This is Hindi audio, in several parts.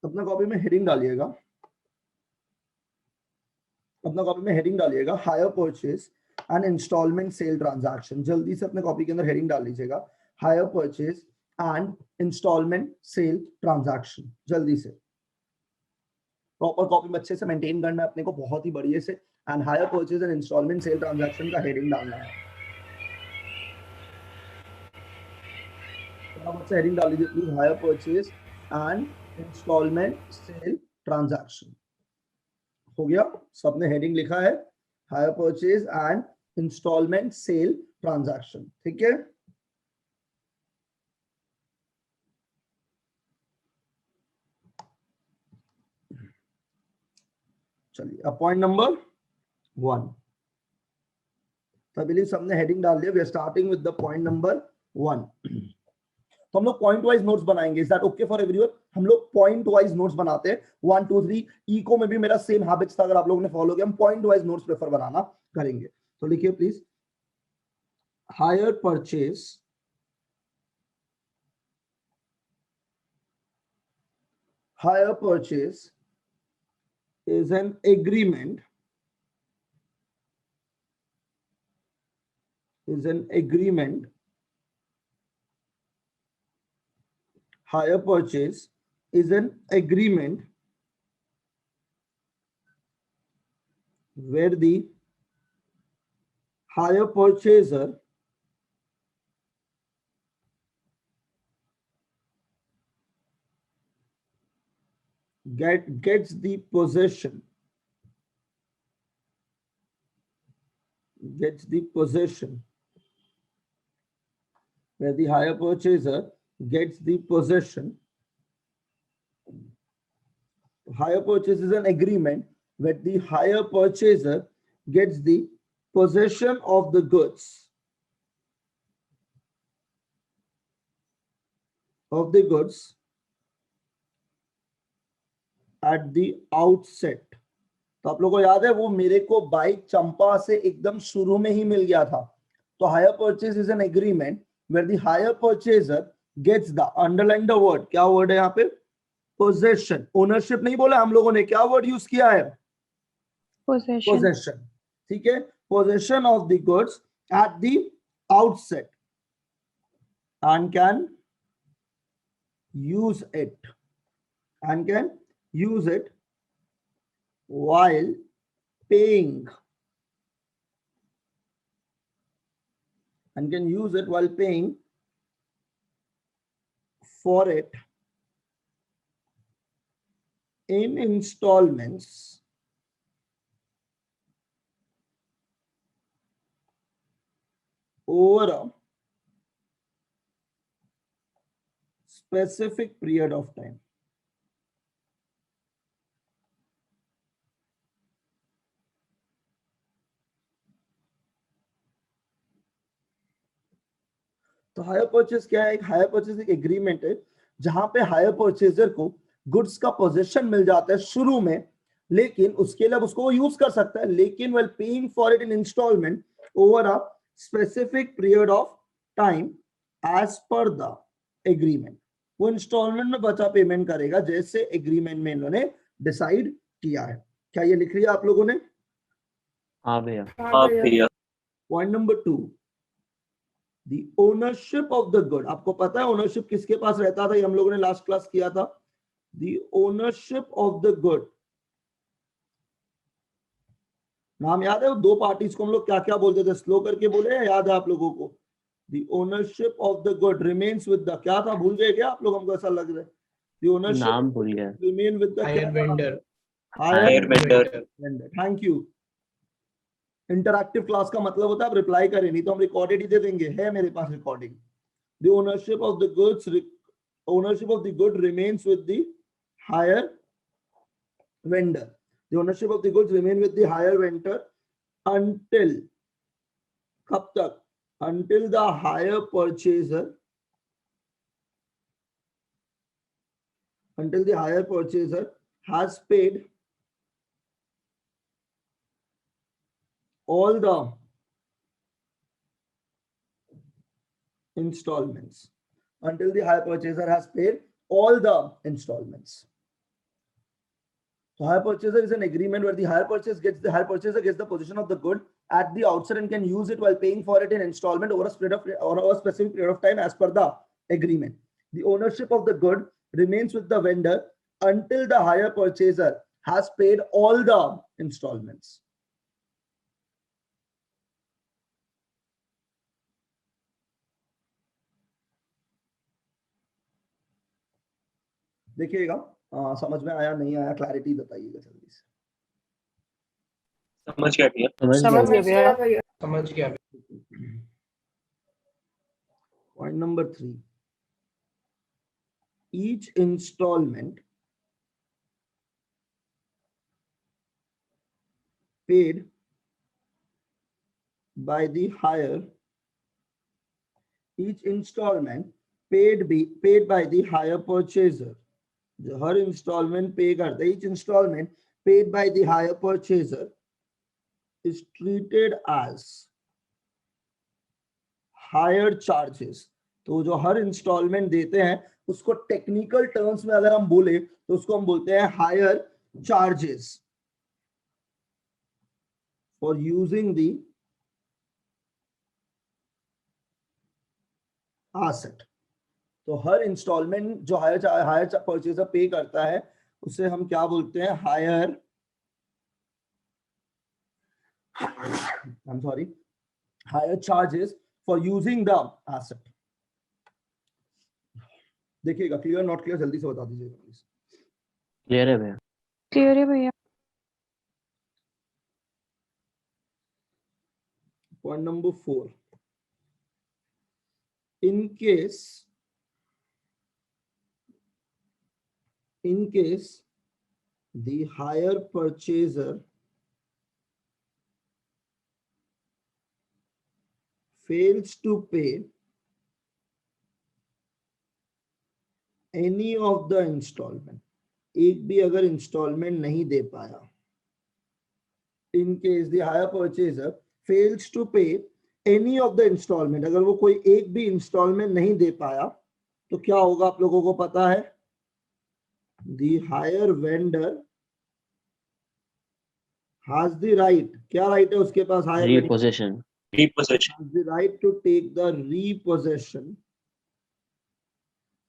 अपना कॉपी में हेडिंग डालिएगा, अपना कॉपी में हेडिंग डालिएगा hire purchase and instalment sale transaction. जल्दी से अपने कॉपी के अंदर हेडिंग डाल लीजिएगा, hire purchase and instalment sale transaction. जल्दी से प्रॉपर कॉपी में अच्छे से मेंटेन करना है अपने को, बहुत ही बढ़िया से। And hire purchase and instalment sale transaction का हेडिंग डालना है। हेडिंग डाल लीजिए please, hire purchase and instalment sale transaction. हो गया, सबने हेडिंग लिखा है hire purchase and instalment sale transaction, ठीक है। चलिए अब पॉइंट नंबर 1, तो बिलीव सबने हेडिंग डाल दिया। We are starting with the point number 1। तो हम लोग पॉइंट वाइज नोट्स बनाएंगे। Is that okay for everyone? हम लोग पॉइंट वाइज नोट्स बनाते हैं, 1 2 3। इको में भी मेरा सेम हैबिट्स था, अगर आप लोगों ने फॉलो किया। हम पॉइंट वाइज नोट्स प्रेफर बनाना करेंगे। तो लिखिए please, hire purchase is an agreement hire purchase is an agreement where the hire purchaser gets the possession where the hire purchaser gets the possession. Hire purchase is an agreement where the hire purchaser gets the possession of the goods at the outset. तो आप लोगों को याद है वो मेरे को बाइक चंपा से एकदम शुरू में ही मिल गया था। तो hire purchase is an agreement where the hire purchaser gets the, underline the word, क्या वर्ड है यहाँ पे? पोजेशन। ओनरशिप नहीं बोला हम लोगों ने, क्या वर्ड यूज किया है? पोजेशन। ठीक है, possession of the goods at the outset and can use it while paying for it in installments over a specific period of time. तो हायर परचेज क्या है? एक हायर परचेज एक एग्रीमेंट है जहां पे हायर परचेजर को गुड्स का पोजीशन मिल जाता है शुरू में, लेकिन उसके लिए उसको वो यूज कर सकता है, लेकिन well paying for it in instalment over a specific period of time as per the agreement. वो इंस्टॉलमेंट में बचा पेमेंट करेगा जैसे एग्रीमेंट में इन्होंने डिसाइड किया है। क्या ये लिख लिया आप लोगों ने? हाँ भैया। Point number 2, The ownership of the good। आपको पता है ओनरशिप किसके पास रहता था? ये हम लोगों ने लास्ट क्लास किया था। The ownership of the good, नाम याद है? वो दो पार्टीज को हम लोग क्या क्या बोलते थे? स्लो करके बोले, याद है आप लोगों को? The ownership of the good remains with the, क्या था? भूल गए क्या आप लोग? हमको ऐसा लग रहा है the ownership नाम भूल गया। remain with the hire vendor। hire vendor। Thank you. Interactive class का मतलब होता है आप रिप्लाई करें, नहीं तो हम रिकॉर्डेड ही दे देंगे। है मेरे पास recording. The ownership of the good remains with the higher vendor. The ownership of the goods remain with the higher vendor until, कब तक? Until the higher purchaser has paid all the installments. Until the higher purchaser has paid all the installments. So hire purchaser is an agreement where the hire purchaser gets the possession of the good at the outset and can use it while paying for it in installment over a specific period of time as per the agreement. The ownership of the good remains with the vendor until the hire purchaser has paid all the installments. देखिएगा समझ में आया नहीं आया, क्लैरिटी बताइएगा जल्दी से। समझ गया भैया। समझ गया। Point number 3. Each installment paid by the hire, each installment paid by the hire purchaser, जो हर installment pay करता है, each installment paid by the hire purchaser is treated as hire charges. तो जो हर installment देते हैं उसको टेक्निकल टर्म्स में अगर हम बोले तो उसको हम बोलते हैं higher charges for using the asset. तो हर इंस्टॉलमेंट जो हायर परचेजर पे करता है उसे हम क्या बोलते हैं, higher charges for using the asset. देखिएगा क्लियर नॉट क्लियर जल्दी से बता दीजिएगा प्लीज। क्लियर है भैया। क्लियर है भैया। Point number 4. In case the hire purchaser fails to pay any of the installment, एक भी अगर इंस्टॉलमेंट नहीं दे पाया, in case the hire purchaser fails to pay any of the installment, अगर वो कोई एक भी इंस्टॉलमेंट नहीं दे पाया तो क्या होगा आप लोगों को पता है, the hire vendor has the right, क्या राइट है उसके पास, higher Repossession. has the right to take the repossession,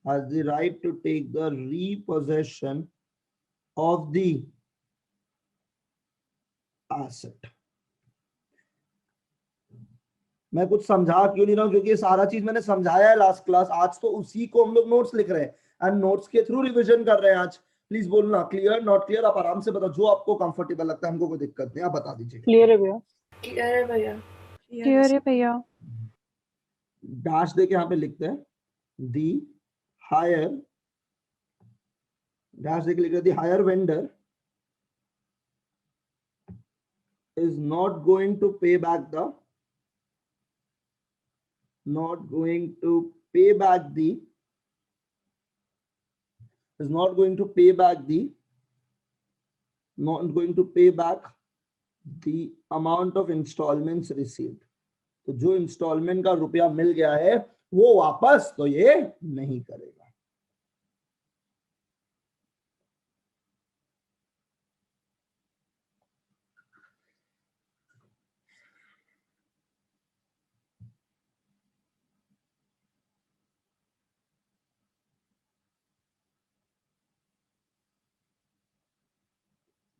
has the right to take the repossession of the asset. मैं कुछ समझा क्यों नहीं रहा हूं, क्योंकि ये सारा चीज मैंने समझाया है लास्ट क्लास। आज तो उसी को हम लोग नोट्स लिख रहे हैं एंड नोट्स के थ्रू रिवीजन कर रहे हैं आज। प्लीज बोलना क्लियर नॉट क्लियर, आप आराम से बताओ, जो आपको कंफर्टेबल लगता है, हमको कोई दिक्कत नहीं, आप बता दीजिए। क्लियर है भैया। क्लियर है भैया। क्लियर है भैया। डैश दे के यहाँ पे लिखते हैं दी हायर, डैश दे के लिखते हैं दी higher vendor is not going to pay back the not going to pay back the amount of installments received. तो जो इंस्टॉलमेंट का रुपया मिल गया है वो वापस तो ये नहीं करेगा।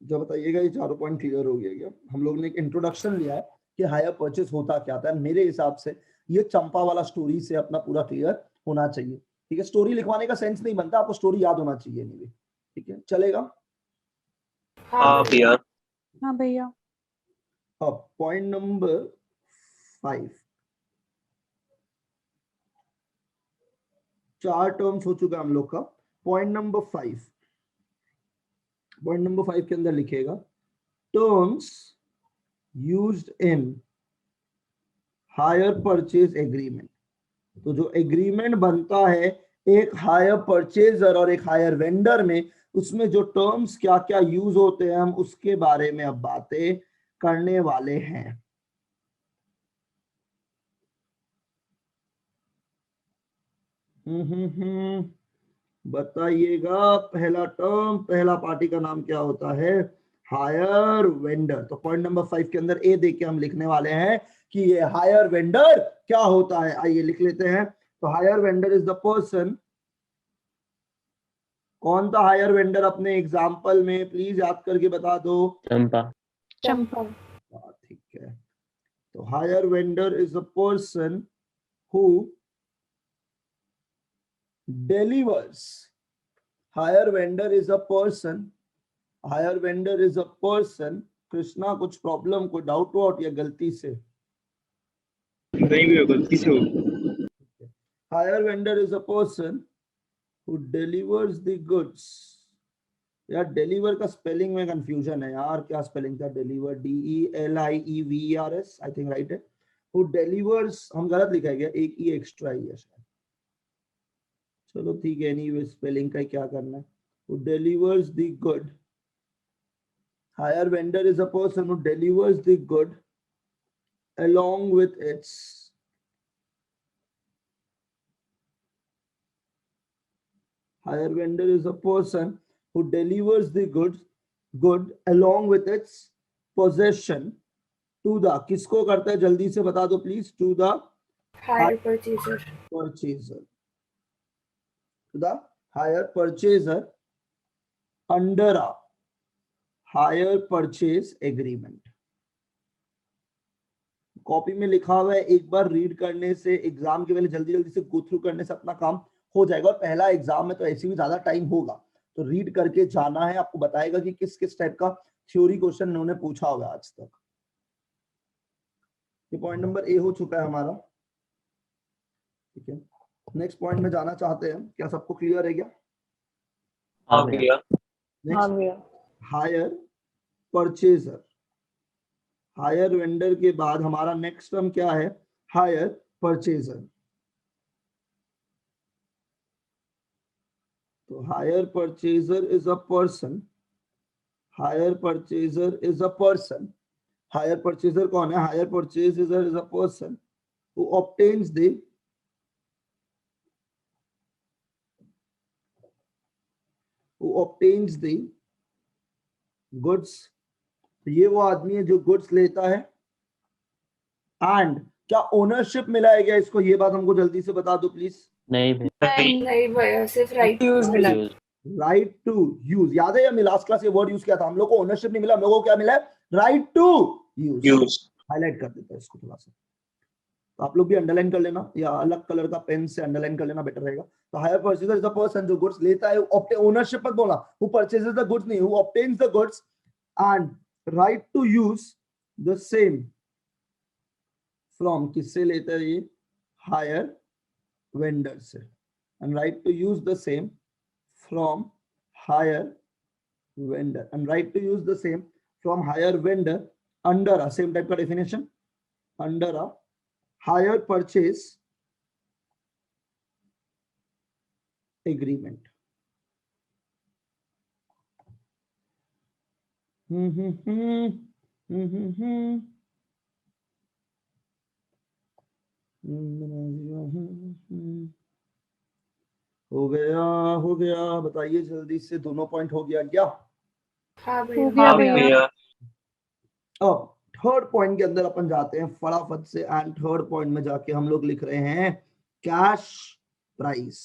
जो बताइएगा ये चारों पॉइंट क्लियर हो गया क्या? हम लोग ने एक इंट्रोडक्शन लिया है कि हायर परचेस होता क्या था। मेरे हिसाब से ये चंपा वाला स्टोरी से अपना पूरा क्लियर होना चाहिए। ठीक है, स्टोरी लिखवाने का सेंस नहीं बनता, आपको स्टोरी याद होना चाहिए नहीं। ठीक है, चलेगा? हाँ भैया। हाँ भैया। अब पॉइंट नंबर 5, 4 टर्म्स हो चुका हम लोग का। पॉइंट नंबर 5 के अंदर लिखेगा terms used in higher purchase agreement. तो जो एग्रीमेंट बनता है एक हायर परचेजर और एक हायर वेंडर में, उसमें जो टर्म्स क्या क्या यूज होते हैं हम उसके बारे में अब बातें करने वाले हैं। बताइएगा पहला टर्म, पहला पार्टी का नाम क्या होता है? Higher vendor. तो पॉइंट नंबर 5 के अंदर ए देख के हम लिखने वाले हैं कि ये हायर वेंडर क्या होता है। आइए लिख लेते हैं। तो higher vendor is the person, कौन था हायर वेंडर अपने एग्जाम्पल में, प्लीज याद करके बता दो। चंपा। चंपा। ठीक है। तो higher vendor is a person who delivers. Hire vendor is a person. Hire vendor is a person. Krishna कुछ प्रॉब्लम, कोई डाउट वाउट या गलती से? नहीं भी गलती से हो। Hire vendor is a person who delivers the goods. यार डिलीवर का स्पेलिंग में कंफ्यूजन है यार, क्या स्पेलिंग था deliver? DELIEVERS I think right है। Who delivers, हम गलत लिखा गया, एक ई एक्स्ट्रा ही है शायद। चलो ठीक है, एनीवे स्पेलिंग का क्या करना है। Who delivers the good. Hire vendor is a person who delivers the good along with its hire vendor is a person who delivers the good along with its possession to the, किसको करता है जल्दी से बता दो please? To the hire purchaser. purchaser. To the hire purchaser under a hire purchase agreement. Copy में लिखा हुआ है, एक बार रीड करने से एग्जाम के पहले जल्दी जल्दी से गो थ्रू करने से अपना काम हो जाएगा। और पहला एग्जाम में तो ऐसे भी ज्यादा टाइम होगा, तो रीड करके जाना है। आपको बताएगा कि किस किस टाइप का थ्योरी क्वेश्चन उन्होंने पूछा होगा आज तक। ये पॉइंट नंबर ए हो चुका है हमारा, ठीक है। नेक्स्ट पॉइंट में जाना चाहते हैं, क्या सबको क्लियर है क्या? हाँ भैया। Next hire purchaser. Hire vendor के बाद हमारा नेक्स्ट टर्म क्या है? Hire purchaser. तो hire purchaser is a person, hire purchaser is a person. Hire purchaser कौन है? Hire purchaser is a person who obtains the goods. ये वो आदमी है जो गुड्स लेता है। एंड क्या ओनरशिप मिला है क्या इसको? ये बात हमको जल्दी से बता दो प्लीज। नहीं भैया। नहीं भैया, सिर्फ राइट यूज मिला। राइट टू यूज, याद है? हमने लास्ट क्लास ये वर्ड यूज किया था। हम लोग को ओनरशिप नहीं मिला, हम लोग को क्या मिला है? Right to use. हाईलाइट कर देता है इसको थोड़ा सा, तो आप लोग भी अंडरलाइन कर लेना या अलग कलर का पेन से अंडरलाइन कर लेना, बेटर रहेगा। तो hire purchaser is the person जो गुड्स लेता है। ओनरशिप मत बोलना, हु परचेजेस द गुड्स नहीं, who obtains the goods and right to use the same from, किससे लेता है ये? हायर वेंडर से। And right to use the same from hire vendor, and right to use the same from hire vendor under a, same type का definition, under a hire purchase agreement. हो गया, हो गया। बताइए जल्दी से, दोनों पॉइंट हो गया क्या? हाँ हो भैया। गया हाँ भैया। भैया। अब थर्ड पॉइंट के अंदर अपन जाते हैं फटाफट से। एंड थर्ड पॉइंट में जाके हम लोग लिख रहे हैं कैश प्राइस।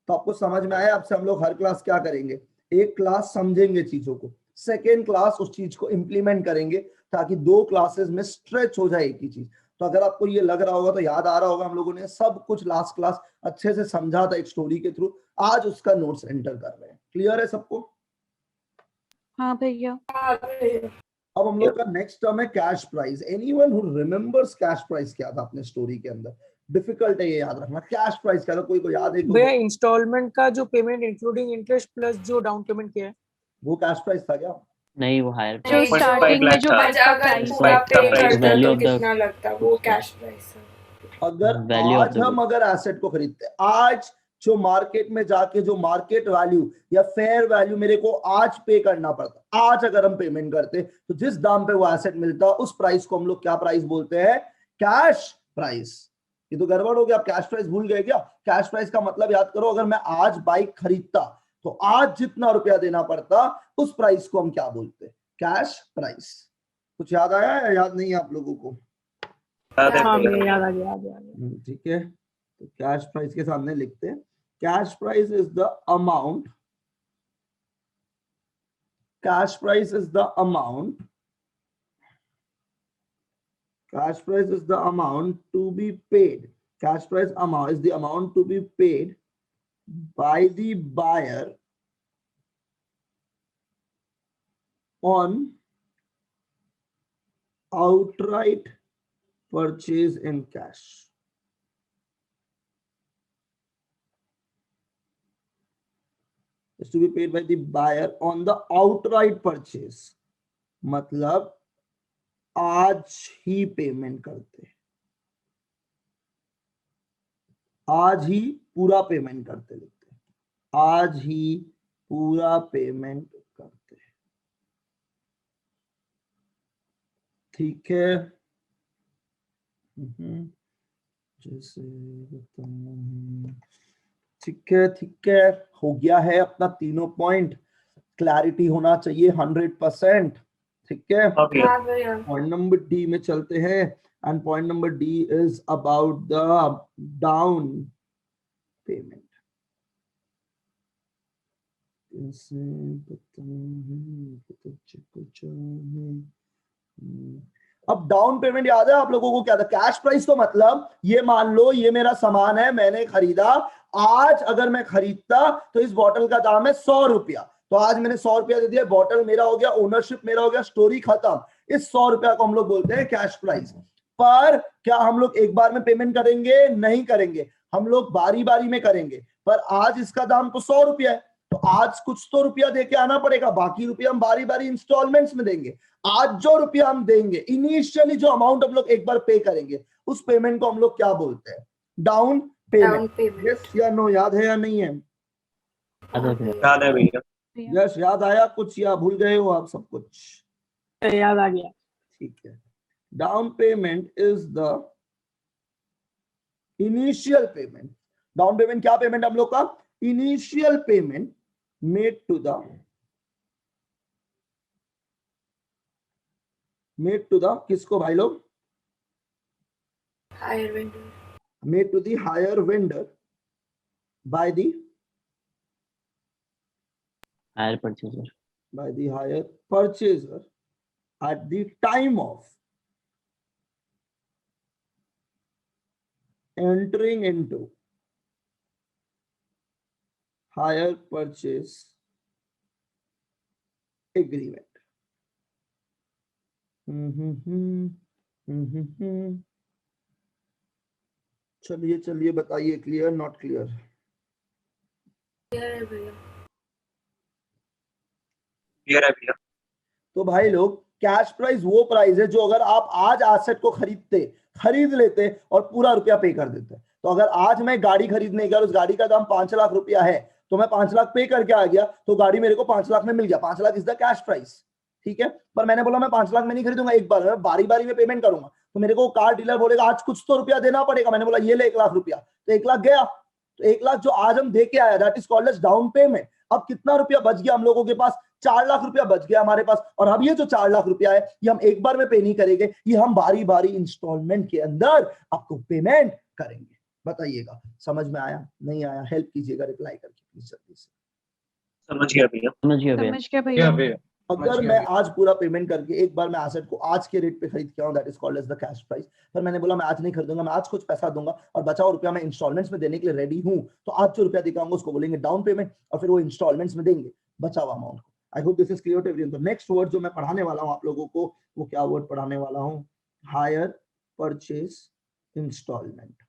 तो आपको समझ में आया? आपसे हम लोग हर क्लास क्या करेंगे? एक क्लास समझेंगे चीजों को, सेकेंड क्लास उस चीज को इंप्लीमेंट करेंगे, ताकि 2 क्लासेस में स्ट्रेच हो जाए एक ही चीज। तो अगर आपको ये लग रहा होगा तो याद आ रहा होगा, हम लोगों ने सब कुछ लास्ट क्लास अच्छे से समझा था एक स्टोरी के थ्रू। आज उसका नोट्स एंटर कर रहे हैं। क्लियर है सबको? हाँ भैया। हाँ भैया। अब हम लोग का नेक्स्ट टर्म है cash price. Anyone who remembers cash price क्या था अपने स्टोरी के अंदर? डिफिकल्ट है ये याद रखना, कैश प्राइस क्या था? कोई को याद है? भैया इंस्टॉलमेंट का जो पेमेंट इंक्लूडिंग इंटरेस्ट प्लस जो डाउन पेमेंट किया है, वो कैश प्राइस था क्या? नहीं, वो हायर जो नहीं, स्टार्टिंग में जो था। आज अगर प्राइस पूरा का पे price, करता value तो of the- कितना लगता? वो कैश प्राइस है। अगर Value of आज the हम अगर एसेट को खरीदते, आज जो मार्केट में जाके जो मार्केट वैल्यू या फेयर वैल्यू मेरे को आज पे करना पड़ता, आज अगर हम पेमेंट करते तो जिस दाम पे वो एसेट मिलता उस प्राइस को हम लोग क्या प्राइस बोलते हैं? Cash price. ये तो गड़बड़ हो गया, आप कैश प्राइस भूल गए क्या? कैश प्राइस का मतलब याद करो, अगर मैं आज बाइक खरीदता तो आज जितना रुपया देना पड़ता उस प्राइस को हम क्या बोलते हैं? Cash price. कुछ याद आया या याद नहीं है आप लोगों को? हाँ भैया याद आ गया, याद आ गया। ठीक है, तो कैश प्राइस के सामने लिखते हैं, cash price is the amount, cash price is the amount, cash price is the amount to be paid, cash price amount is the amount to be paid by the buyer on outright purchase in cash. Is to be paid by the buyer on the outright purchase, मतलब आज ही पेमेंट करते, आज ही पूरा पेमेंट करते, लिखते आज ही पूरा पेमेंट करते। ठीक है, जैसे ठीक है, हो गया है अपना तीनों पॉइंट। क्लैरिटी होना चाहिए 100%। ठीक है, हाँ भैया। पॉइंट नंबर डी में चलते हैं, and point number D is about the down payment. अब डाउन पेमेंट याद है आप लोगों को क्या था? कैश प्राइस तो मतलब ये मान लो ये मेरा सामान है, मैंने खरीदा, आज अगर मैं खरीदता तो इस बॉटल का दाम है 100 रुपया, तो आज मैंने 100 रुपया दे दिया, बॉटल मेरा हो गया, ओनरशिप मेरा हो गया, स्टोरी खत्म। इस 100 रुपया को हम लोग बोलते हैं कैश प्राइस। पर क्या हम लोग एक बार में पेमेंट करेंगे? नहीं करेंगे, हम लोग बारी बारी में करेंगे। पर आज इसका दाम तो 100 रुपया है, तो आज कुछ तो रुपया देके आना पड़ेगा, बाकी रुपया हम बारी बारी इंस्टॉलमेंट्स में देंगे। आज जो रुपया हम देंगे, इनिशियली जो अमाउंट हम लोग एक बार पे करेंगे, उस पेमेंट को हम लोग क्या बोलते हैं? Down payment. यस या नो, याद है या नहीं है? याद है भैया। यस, याद आया कुछ या भूल गए हो आप सब कुछ? याद आ गया। ठीक है, down payment is the initial payment. Down payment क्या पेमेंट हम लोग का? Initial payment made to the किसको भाई लोग? Hire vendor. Made to the hire vendor by the hire purchaser, by the higher purchaser at the time of entering into hire purchase agreement. चलिए बताइए, क्लियर नॉट क्लियर? क्लियर है भैया। क्लियर है भैया। तो भाई लोग, कैश प्राइस वो प्राइस है जो अगर आप आज एसेट को खरीद लेते और पूरा रुपया पे कर देते। तो अगर आज मैं गाड़ी खरीदने गया, उस गाड़ी का दाम 5 लाख रुपया है, तो मैं 5 लाख पे करके आ गया, तो गाड़ी मेरे को 5 लाख में मिल गया। 5 lakh is the cash price. ठीक है, पर मैंने बोला मैं 5 लाख में नहीं खरीदूंगा एक बार, मैं बारी बारी में पेमेंट करूंगा, तो मेरे को कार डीलर बोलेगा आज कुछ तो रुपया देना पड़ेगा। मैंने बोला ये ले 1 लाख रुपया, तो 1 लाख गया, तो 1 लाख जो आज हम दे के आया, that is called as down payment. अब कितना रुपया बच गया हम लोगों के पास? 4 लाख रुपया बच गया हमारे पास। और अब ये जो 4 लाख रुपया है, ये हम एक बार में पे नहीं करेंगे, ये हम बारी बारी इंस्टॉलमेंट के अंदर आपको पेमेंट करेंगे। बताइएगा, समझ में आया नहीं आया? हेल्प कीजिएगा रिप्लाई करके प्लीज जल्दी से। समझ गया भैया। समझ गया भैया। समझ गया भैया। अगर मैं आज पूरा पेमेंट करके एक बार मैं एसेट को आज के रेट पे खरीद के आऊं, that is called as the cash price. पर मैंने बोला मैं आज नहीं खरीदूंगा, मैं आज कुछ पैसा दूंगा और बचा हुआ रुपया मैं इंस्टॉलमेंट्स में देने के लिए रेडी हूं, तो आज जो रुपया दिखाऊंगा उसको बोलेंगे डाउन पेमेंट, और फिर वो इंस्टॉलमेंट्स में देंगे बचा हुआ अमाउंट को। I hope this is clear to everyone. तो नेक्स्ट वर्ड जो मैं पढ़ाने वाला हूं आप लोगों को, वो क्या वर्ड पढ़ाने वाला हूं? Hire purchase instalment.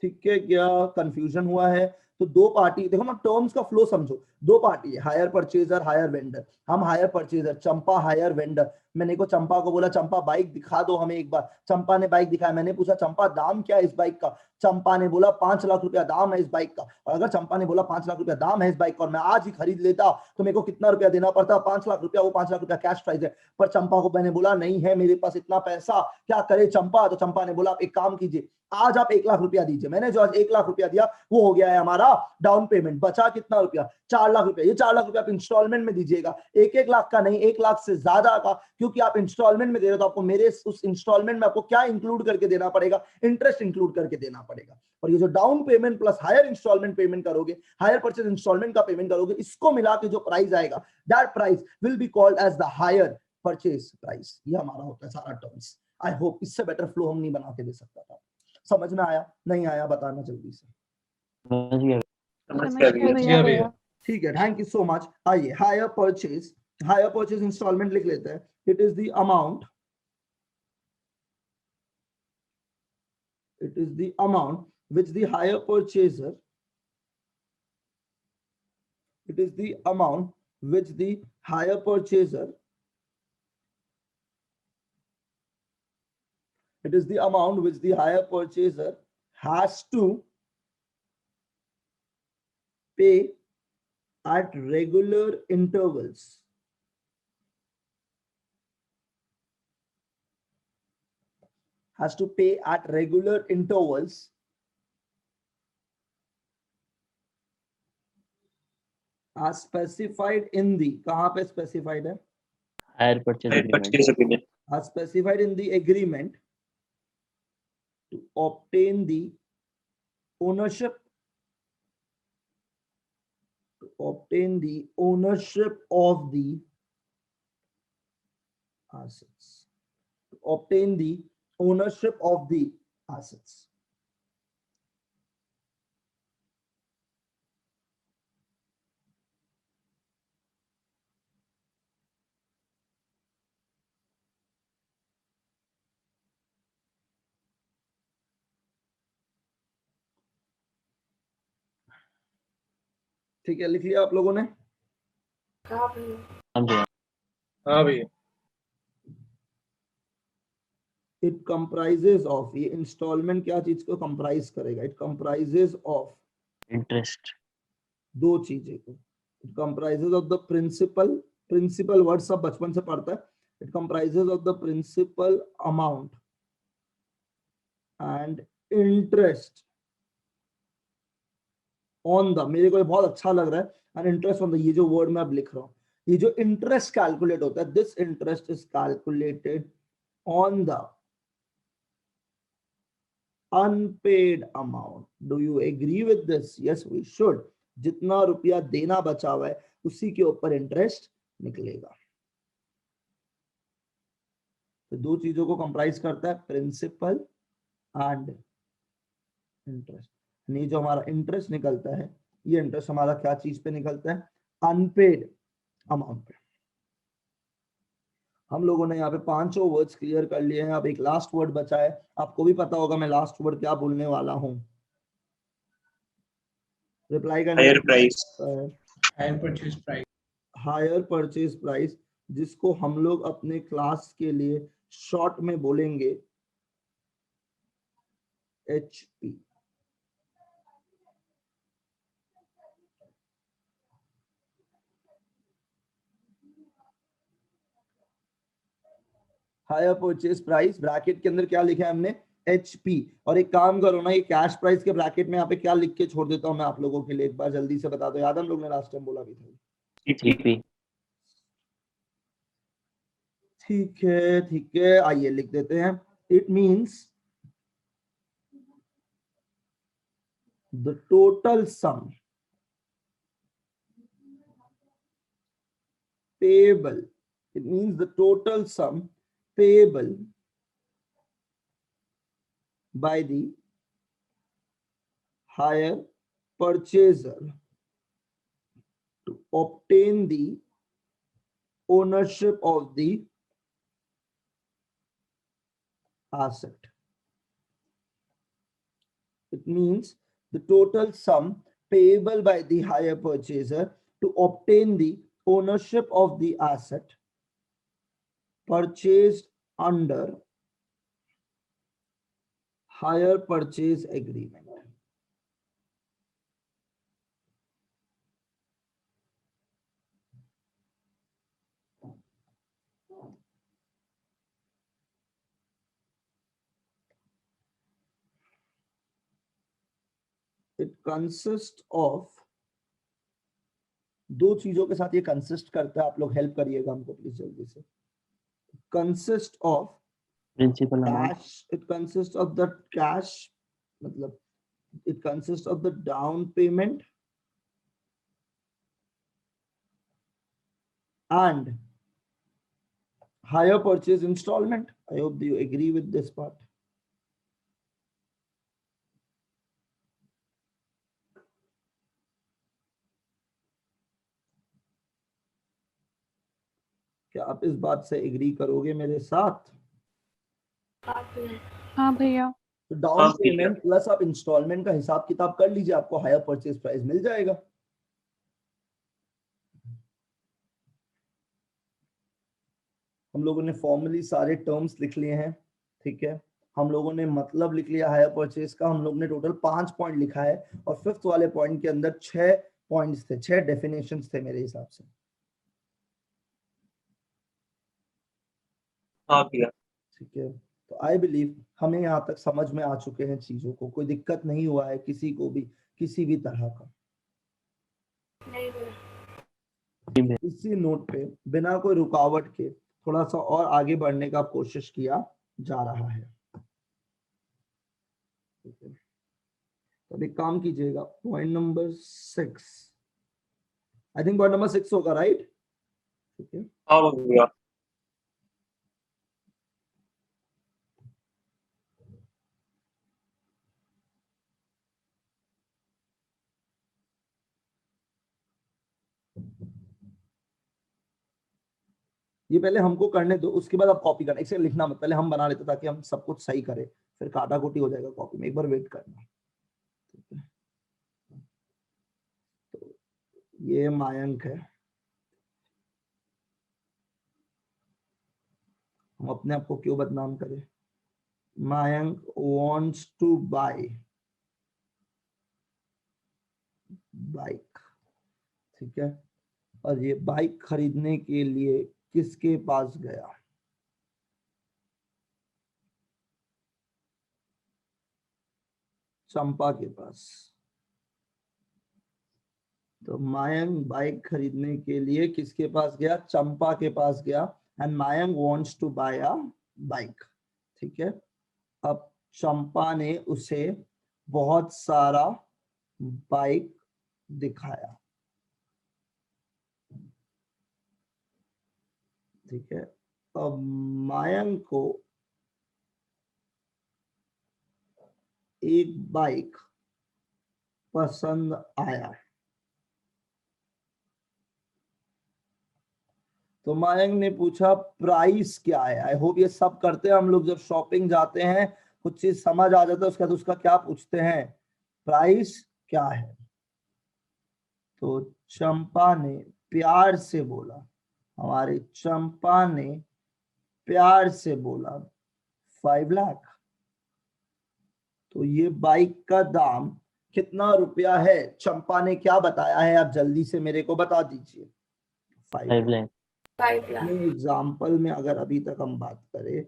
ठीक है, क्या कंफ्यूजन हुआ है? तो दो पार्टी, देखो ना टर्म्स का फ्लो समझो। दो पार्टी है, हायर परचेजर, हायर वेंडर। हम हायर परचेजर, चंपा हायर वेंडर, मैंने को चंपा को बोला चंपा बाइक दिखा दो हमें एक बार। चंपा ने बाइक दिखाया, मैंने पूछा चंपा दाम क्या है इस बाइक का? चंपा ने बोला 5 लाख रुपया दाम है इस बाइक का। और अगर चंपा ने बोला 5 लाख रुपया दाम है इस बाइक का और मैं आज ही खरीद लेता तो मेरे को कितना रुपया देना पड़ता? 5 लाख रुपया। वो 5 लाख रुपया कैश प्राइस है। पर चंपा को मैंने बोला नहीं है मेरे पास इतना पैसा, क्या करे चंपा? तो चंपा ने बोला आप एक काम कीजिए, आज आप 1 लाख रुपया दीजिए। मैंने जो आज 1 लाख रुपया दिया वो हो गया है हमारा डाउन पेमेंट। बचा कितना रुपया? 4 लाख रुपया। ये 4 लाख रुपया आप इंस्टॉलमेंट में दीजिएगा, 1-1 लाख का नहीं, 1 लाख से ज्यादा का, क्योंकि आप इंस्टॉलमेंट में दे रहे हो तो आपको मेरे उस इंस्टॉलमेंट में आपको क्या इंक्लूड करके देना पड़ेगा? इंटरेस्ट इंक्लूड करके देना पड़ेगा। और ये जो down payment plus hire instalment payment करोगे, हायर परचेज इंस्टॉलमेंट का पेमेंट करोगे, इसको मिला के जो प्राइस आएगा, that price will be called as the hire purchase price. ये हमारा होता है सारा टर्म्स। आई होप इससे बेटर फ्लो हम नहीं बना के दे सकता था। समझ में आया? नहीं आया बताना जल्दी से। समझ गया समझ गया भैया। ठीक है, थैंक यू सो मच। आइए हायर परचेज इंस्टॉलमेंट लिख लेते हैं। It is the amount, it is the amount which the hire purchaser, it is the amount which the hire purchaser, it is the amount which the hire purchaser has to pay at regular intervals. Has to pay at regular intervals as specified in the, कहाँ पे specified है? Hire purchase agreement As specified in the agreement to obtain the ownership, of the assets, to obtain the ownership of the assets. ठीक है, लिख लिया आप लोगों ने? हाँ भैया। समझे? हाँ भैया। It comprises of, ये इंस्टॉलमेंट क्या चीज को कंप्राइज करेगा? It comprises of इंटरेस्ट दो चीजें को। It comprises of the principal word सब बचपन से पढ़ता है। It comprises of the principal amount and interest on the, मेरे को ये बहुत अच्छा लग रहा है, and interest on the, ये जो वर्ड मैं अब लिख रहा हूँ, ये जो इंटरेस्ट कैलकुलेट होता है, this interest is calculated on the unpaid amount. Do you agree with this? Yes, we should. जितना रुपया देना बचा हुआ है उसी के ऊपर इंटरेस्ट निकलेगा। तो दो चीजों को कंप्राइज करता है, प्रिंसिपल एंड इंटरेस्ट। ये जो हमारा इंटरेस्ट निकलता है, ये इंटरेस्ट हमारा क्या चीज पे निकलता है? अनपेड अमाउंट पे। हम लोगों ने यहाँ पे 5 वर्ड्स क्लियर कर लिए हैं। अब एक लास्ट वर्ड बचा है, आपको भी पता होगा मैं लास्ट वर्ड क्या बोलने वाला हूँ। रिप्लाई करना। Hire price. Hire purchase price. Hire purchase price, जिसको हम लोग अपने क्लास के लिए शॉर्ट में बोलेंगे HP। Higher purchase price, bracket के अंदर क्या लिखा है हमने? HP। और एक काम करो ना, ये कैश प्राइस के ब्रैकेट में यहाँ पे क्या लिख के छोड़ देता हूँ मैं आप लोगों के लिए, एक बार जल्दी से बता दो। याद हम लोग ने लास्ट टाइम बोला भी था। जीपी। ठीक है, आइए लिख देते हैं। It means the total sum payable, it means the total sum payable by the hire purchaser to obtain the ownership of the asset. It means the total sum payable by the hire purchaser to obtain the ownership of the asset purchased under hire purchase agreement. It consists of, दो चीजों के साथ ये कंसिस्ट करता है, आप लोग हेल्प करिएगा हमको प्लीज जल्दी से. Consist of principal amount cash, it consists of the cash, मतलब it consists of the down payment and hire purchase installment. I hope you agree with this part. क्या आप इस बात से एग्री करोगे मेरे साथ? हाँ भैया। हाँ भैया। तो डाउन पेमेंट प्लस आप इंस्टॉलमेंट का हिसाब किताब कर लीजिए, आपको हायर परचेज प्राइस मिल जाएगा. हम लोगों ने फॉर्मली सारे टर्म्स लिख लिए हैं, ठीक है. हम लोगों ने मतलब लिख लिया हायर परचेज का. हम लोग ने टोटल 5 पॉइंट लिखा है और फिफ्थ वाले पॉइंट के अंदर 6 पॉइंट्स थे, 6 डेफिनेशंस थे मेरे हिसाब से. हाँ भैया. ठीक है. तो आई बिलीव हमें यहाँ तक समझ में आ चुके हैं चीजों को, कोई दिक्कत नहीं हुआ है किसी को भी, किसी भी तरह का. नहीं भैया। इसी नोट पे बिना कोई रुकावट के थोड़ा सा और आगे बढ़ने का कोशिश किया जा रहा है. ठीक है. तो एक काम कीजिएगा, point number 6, I think point number 6 होगा, राइट? ठीक है. हाँ भैया. ये पहले हमको करने दो, उसके बाद आप कॉपी करना. इसे लिखना मत, पहले हम बना लेते ताकि हम सब कुछ सही करें, फिर काटा कोटी हो जाएगा कॉपी में. एक बार वेट करना. ठीक है. तो ये मायंक है. हम अपने आप को क्यों बदनाम करें? Mayank wants to buy bike. ठीक है. और ये बाइक खरीदने के लिए किसके पास गया? चंपा के पास. तो मायंक बाइक खरीदने के लिए किसके पास गया? चंपा के पास गया. And Mayank wants to buy a bike. ठीक है. अब चंपा ने उसे बहुत सारा बाइक दिखाया. ठीक है. अब मायंक को एक बाइक पसंद आया. तो मायंक ने पूछा प्राइस क्या है? आई होप ये सब करते हैं हम लोग जब शॉपिंग जाते हैं, कुछ चीज समझ आ जाता है उसके बाद उसका क्या पूछते हैं? प्राइस क्या है. तो चंपा ने प्यार से बोला, हमारी चंपा ने प्यार से बोला 5 लाख. तो ये बाइक का दाम कितना रुपया है? चंपा ने क्या बताया है? आप जल्दी से मेरे को बता दीजिए. 5 लाख. 5 लाख। एग्जाम्पल में अगर अभी तक हम बात करें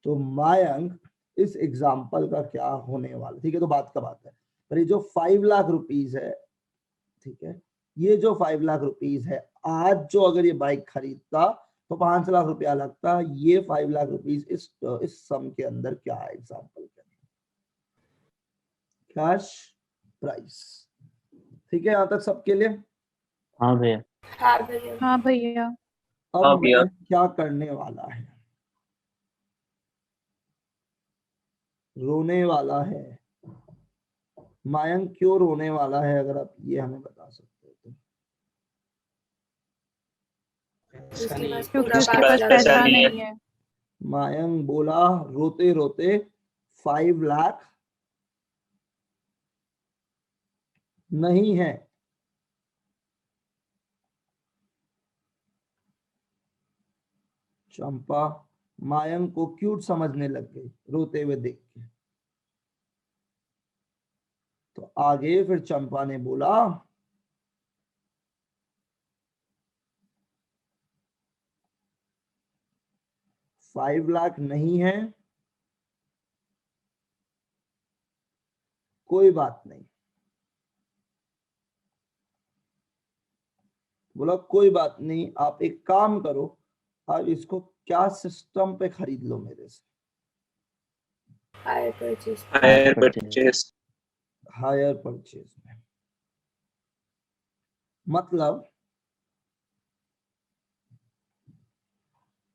तो मायंक इस एग्जाम्पल का क्या होने वाला? ठीक है. तो बात का बात है, पर ये जो 5 लाख रुपीस है, ठीक है, ये जो 5 लाख रुपीस है, आज जो अगर ये बाइक खरीदता तो 5 लाख रुपया लगता. ये 5 लाख रुपीस इस सम के अंदर क्या है? एग्जाम्पल के अंदर कैश प्राइस. ठीक है. यहां तक सबके लिए? हाँ भैया. हाँ भैया। हाँ भैया। अब हाँ भैया. मैं क्या करने वाला है? रोने वाला है. मायंक क्यों रोने वाला है? अगर आप ये हमें बता सकते हो तो. उसके पास क्योंकि पूरा उसके 5 पास लाख पैसा नहीं है। नहीं है। मायंक बोला रोते रोते 5 लाख नहीं है. चंपा मायंक को क्यूट समझने लग गई रोते हुए देख के। तो आगे फिर चंपा ने बोला, 5 लाख नहीं है, कोई बात नहीं। बोला कोई बात नहीं, आप एक काम करो, आप इसको क्या सिस्टम पे खरीद लो मेरे से, hire purchase. Hire purchase. Hire purchase में। मतलब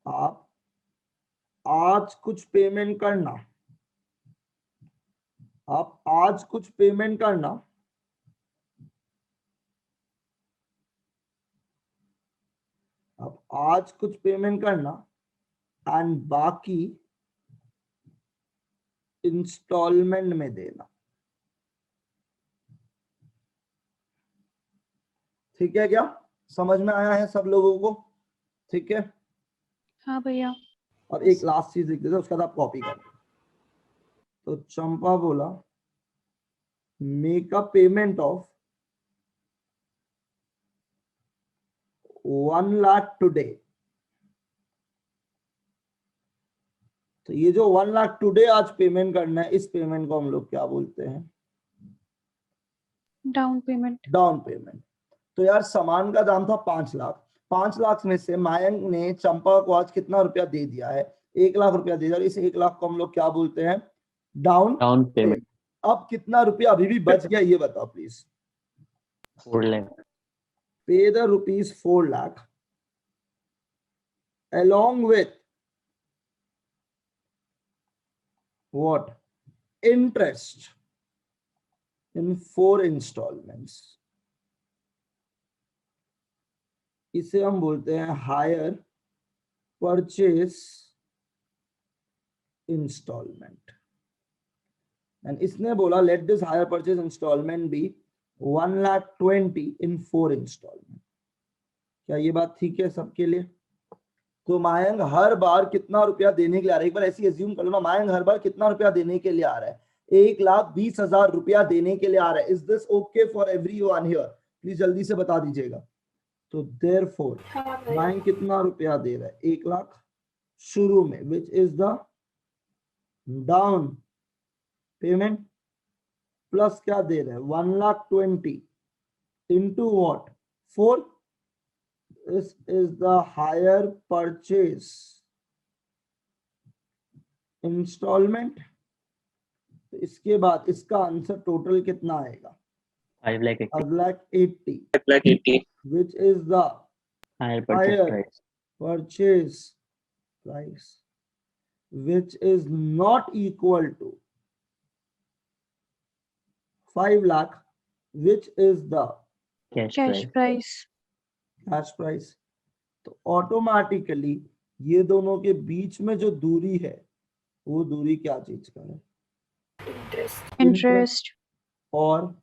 आप आज कुछ पेमेंट करना, आप आज कुछ पेमेंट करना, आप आज कुछ पेमेंट करना एंड बाकी इंस्टॉलमेंट में देना। ठीक है क्या? समझ में आया है सब लोगों को? ठीक है। हाँ भैया। और एक लास्ट चीज लिख देते उसके बाद आप कॉपी कर। तो चंपा बोला make a payment of 1 lakh today. तो ये जो 1 लाख टुडे आज पेमेंट करना है, इस पेमेंट को हम लोग क्या बोलते हैं? Down payment. Down payment. तो यार सामान का दाम था 5 लाख, 5 लाख में से मायंक ने चंपा को आज कितना रुपया दे दिया है? 1 लाख रुपया दे दिया। इस 1 लाख को हम लोग क्या बोलते हैं? Down payment. अब कितना रुपया अभी भी बच गया ये बताओ प्लीज। 4 लाख। पे the rupees 4 lakh along with what? Interest in 4 installments. इसे हम बोलते हैं हायर परचेज इंस्टॉलमेंट। एंड इसने बोला let this hire purchase instalment be 1,20,000 in 4 instalment. क्या ये बात ठीक है सबके लिए? तो मायंक हर बार कितना रुपया देने के लिए आ रहा है? एक बार ऐसी एज्यूम कर लो ना, मायंक हर बार कितना रुपया देने के लिए आ रहा है? 1,20,000 रुपया देने के लिए आ रहा है। Is this okay for everyone here? Please जल्दी से बता दीजिएगा। तो देयरफॉर मायंक कितना रुपया दे रहा है? 1 लाख शुरू में, which is the down payment, plus क्या दे रहा है? 1,20,000 into what? 4. This is the higher purchase installment. इसके बाद इसका आंसर टोटल कितना आएगा? 5,80,000। 5,80,000, 5,80,000। which is the hire purchase higher price. purchase price, which is not equal to 5 lakh, which is the cash cash price. Price. Cash price. तो ऑटोमेटिकली ये दोनों के बीच में जो दूरी है वो दूरी क्या चीज का है? इंटरेस्ट। इंटरेस्ट। और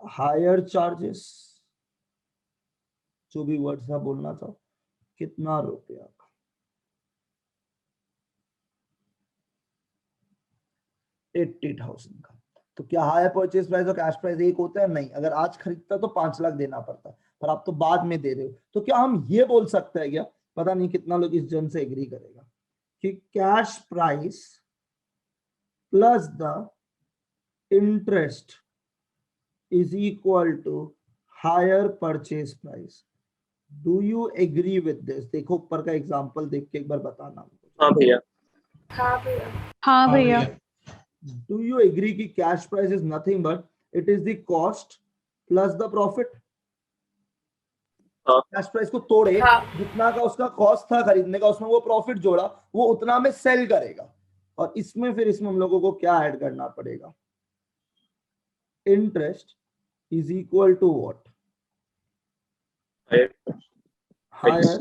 हायर चार्जेस, जो भी वर्ड्स आप बोलना चाहो, कितना रुपया का? 80,000 का। तो क्या हायर परचेज प्राइस और कैश प्राइस एक होता है? नहीं। अगर आज खरीदता तो 5 लाख देना पड़ता, पर आप तो बाद में दे रहे हो। तो क्या हम ये बोल सकते हैं क्या? पता नहीं कितना लोग इस जन से एग्री करेगा कि cash price plus the interest is equal to higher purchase price. Do you agree with this? देखो ऊपर का एग्जांपल देख के एक बार बताना हमको। हाँ भैया। हाँ भैया। हाँ भैया। Do you agree कि cash price is nothing but it is the cost plus the profit? हाँ। कैश प्राइस को तोड़े, हाँ। जितना का उसका कॉस्ट था खरीदने का, उसमें वो प्रॉफिट जोड़ा, वो उतना में सेल करेगा। और इसमें फिर इसमें हम लोगों को क्या ऐड करना पड़ेगा? Interest is equal to what? Higher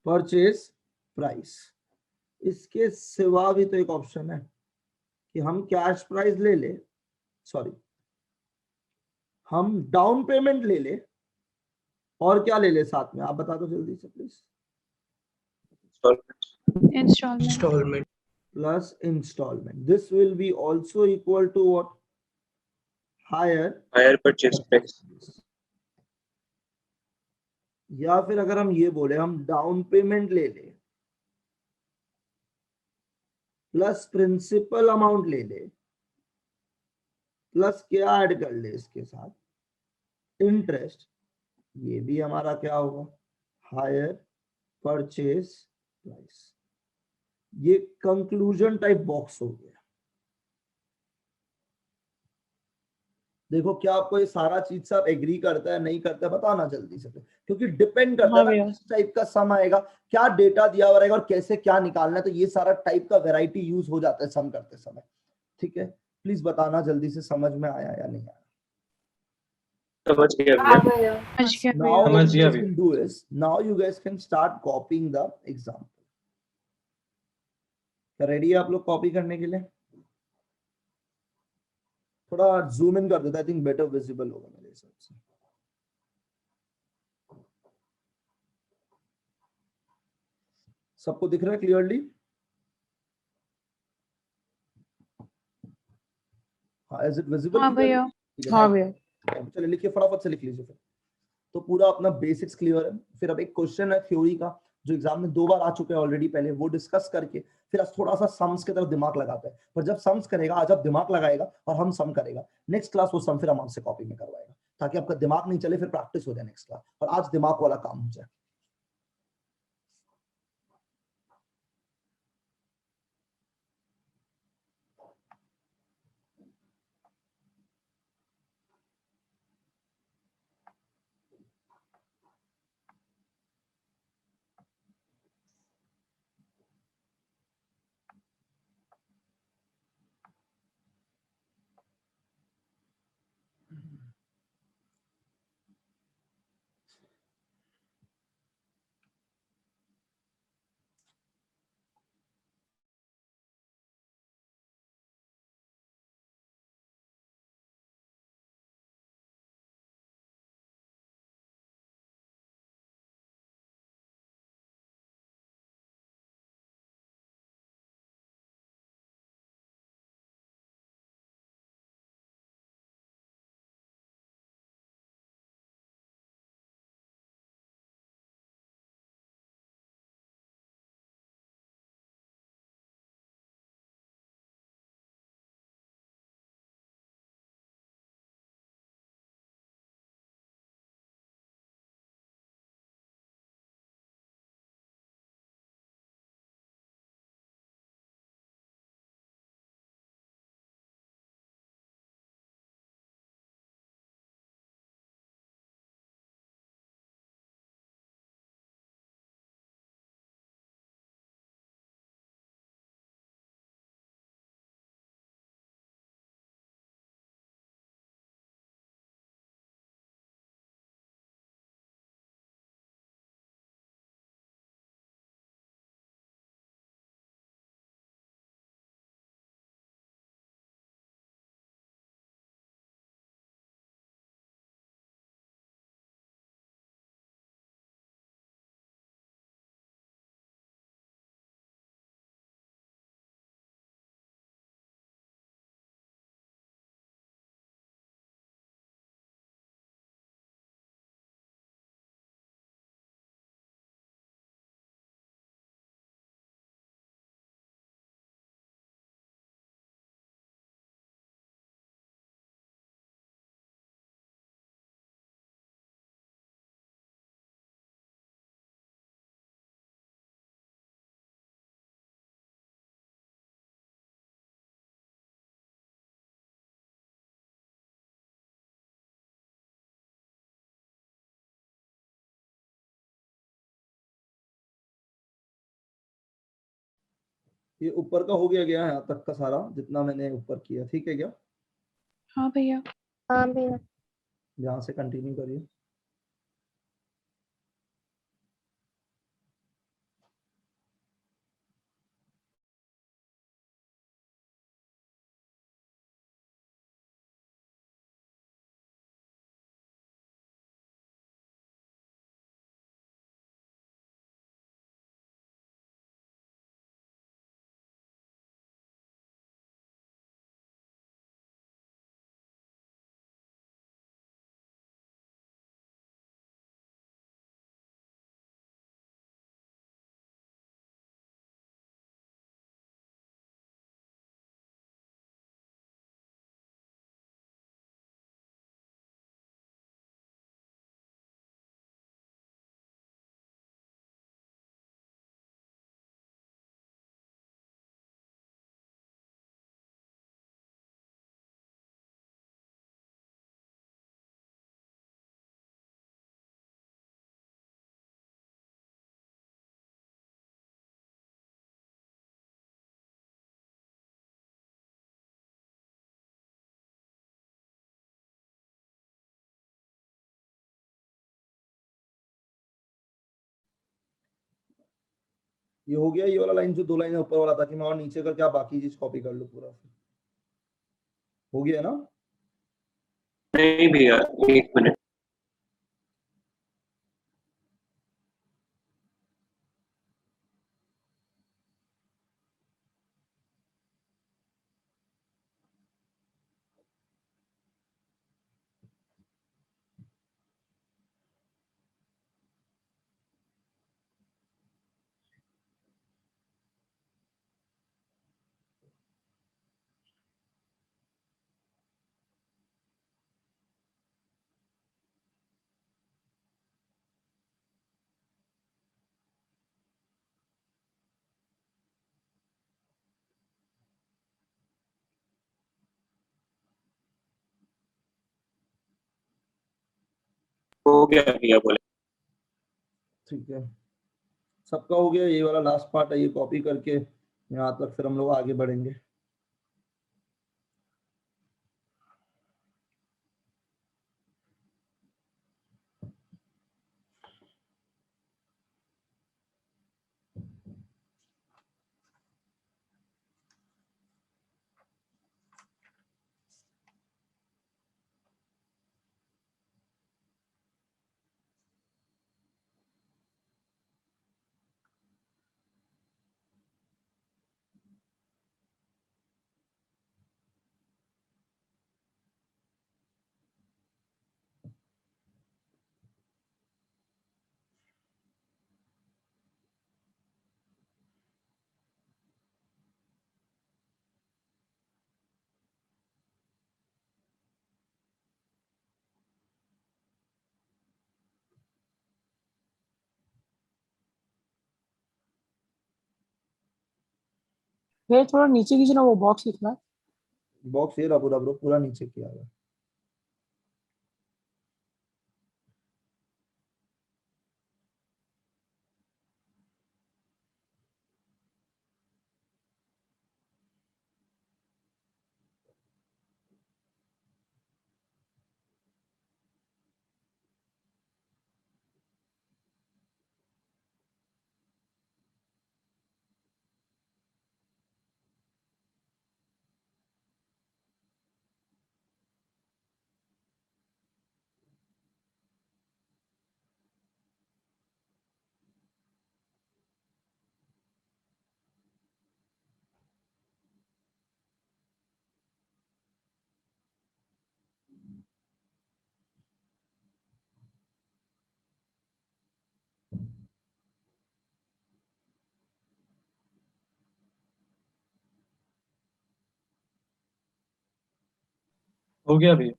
purchase price. इसके सिवा भी तो एक ऑप्शन है कि हम कैश प्राइस ले ले, सॉरी हम डाउन पेमेंट ले ले, और क्या ले ले साथ में? आप बता दो जल्दी से please. Installment. Installment. plus installment. This will be also equal to what? Higher Higher purchase price. या फिर अगर हम ये बोले हम डाउन पेमेंट ले ले प्लस प्रिंसिपल अमाउंट ले ले प्लस क्या ऐड कर ले इसके साथ इंटरेस्ट, ये भी हमारा क्या होगा? Higher purchase price. ये कंक्लूजन टाइप बॉक्स हो गया। देखो क्या आपको ये सारा चीज सब एग्री करता है नहीं करता है, बताना जल्दी से, क्योंकि डिपेंड करता है हाँ ना भैया। किस टाइप का सम आएगा, क्या डेटा दिया हुआ रहेगा और कैसे क्या निकालना है, तो ये सारा टाइप का वैरायटी यूज हो जाता है सम करते समय। ठीक है, प्लीज बताना जल्दी से समझ में आया या नहीं आया। समझ गया हाँ भैया। भैया। समझ गया Now भैया। what समझ you गया guys can do is, now you guys can start copying the example. Ready है आप लोग कॉपी करने के लिए? थोड़ा जूम इन कर देता, आई थिंक बेटर विजिबल होगा मेरे हिसाब से। सबको दिख रहा है क्लियरली? हाँ, इज इट विजिबल? हाँ भैया। हाँ भैया। चलिए लिखिए, फटाफट से लिख लीजिए फिर। तो पूरा अपना बेसिक्स क्लियर है। फिर अब एक क्वेश्चन है थ्योरी का जो एग्जाम में 2 बार आ चुके हैं ऑलरेडी पहले, वो डिस्कस करके फिर आज थोड़ा सा सम्स की तरफ दिमाग लगाता है। पर जब सम्स करेगा, आज आप दिमाग लगाएगा और हम सम करेगा, नेक्स्ट क्लास वो सम फिर हम आपसे कॉपी में करवाएगा, ताकि आपका दिमाग नहीं चले, फिर प्रैक्टिस हो जाए नेक्स्ट क्लास, और आज दिमाग वाला काम हो जाए। ये ऊपर का हो गया गया यहाँ तक का सारा जितना मैंने ऊपर किया, ठीक है क्या? हाँ भैया। हाँ भैया। यहाँ से कंटिन्यू करिए। ये हो गया, ये वाला लाइन जो 2 लाइन ऊपर वाला था कि मैं और नीचे करके आप बाकी चीज कॉपी कर लो पूरा, हो गया ना? नहीं भैया, एक मिनट। हो गया भैया, बोले। ठीक है, सबका हो गया। ये वाला लास्ट पार्ट है, ये कॉपी करके यहाँ तक फिर हम लोग आगे बढ़ेंगे। भैया थोड़ा नीचे कीजिए ना, वो बॉक्स लिखना है। बॉक्स ये रहा पूरा ब्रो, पूरा नीचे किया हुआ है। हो गया भैया।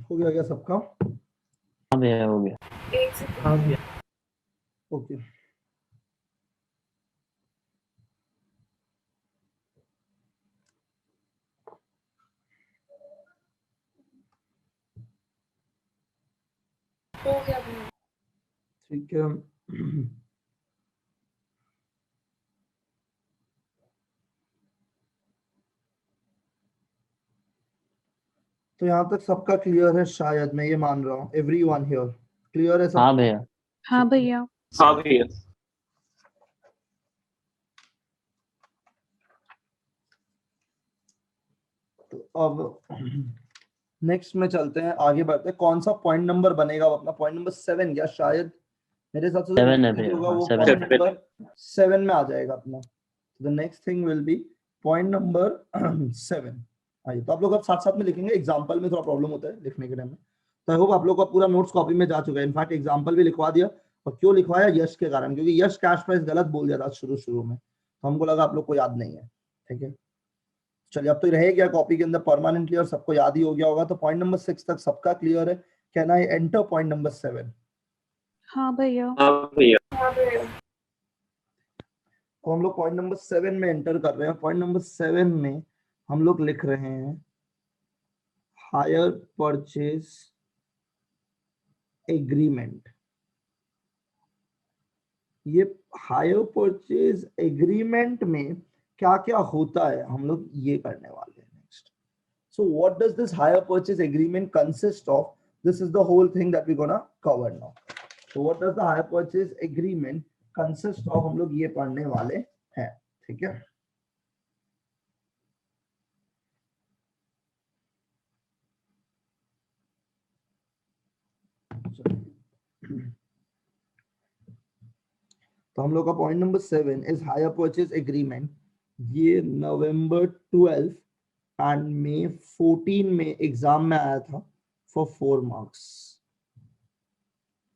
हो गया क्या सबका? हाँ भैया हो गया। एक सेकंड। हाँ भैया। ओके, हो गया भैया। ठीक है। तो यहाँ तक सबका क्लियर है शायद, मैं ये मान रहा हूँ। एवरीवन हियर क्लियर है सब? हाँ भैया। हाँ भैया। हाँ भैया। तो अब नेक्स्ट में चलते हैं, आगे बढ़ते हैं। कौन सा पॉइंट नंबर बनेगा अब अपना? पॉइंट नंबर 7 या शायद मेरे हिसाब से 7 है जो भैया, होगा हाँ, वो 7 पॉइंट है। नंबर 7 में आ जाएगा अपना। The next thing will be point number 7। आइए, तो आप लोग अब साथ साथ में लिखेंगे। एग्जाम्पल में थोड़ा प्रॉब्लम होता है लिखने के टाइम में, तो आई होप आप लोग का पूरा नोट्स कॉपी में जा चुका है। इनफैक्ट एग्जाम्पल भी लिखवा दिया। और क्यों लिखवाया? यश के कारण, क्योंकि यश कैश प्राइस गलत बोल दिया था शुरू में, तो हमको लगा आप लोग को याद नहीं है। ठीक है, चलिए अब तो रह गया कॉपी के अंदर परमानेंटली और सबको याद ही हो गया होगा। तो पॉइंट नंबर 6 तक सबका क्लियर है? Can I enter point number 7? हाँ भैया। हाँ भैया। हाँ भैया। तो हम लोग पॉइंट नंबर 7 में एंटर कर रहे हैं। पॉइंट नंबर 7 में हम लोग लिख रहे हैं हायर परचेज एग्रीमेंट। ये हायर परचेज एग्रीमेंट में क्या क्या होता है हम लोग ये करने वाले हैं next. So what does this hire purchase agreement consist of? This is the whole thing that we're gonna cover now. So what does the hire purchase agreement consist of हम लोग ये पढ़ने वाले हैं, ठीक है। तो हम लोग का point number 7 is higher purchase agreement. ये नवंबर 12 एंड मई 14 में एग्जाम में आया था फॉर 4 मार्क्स।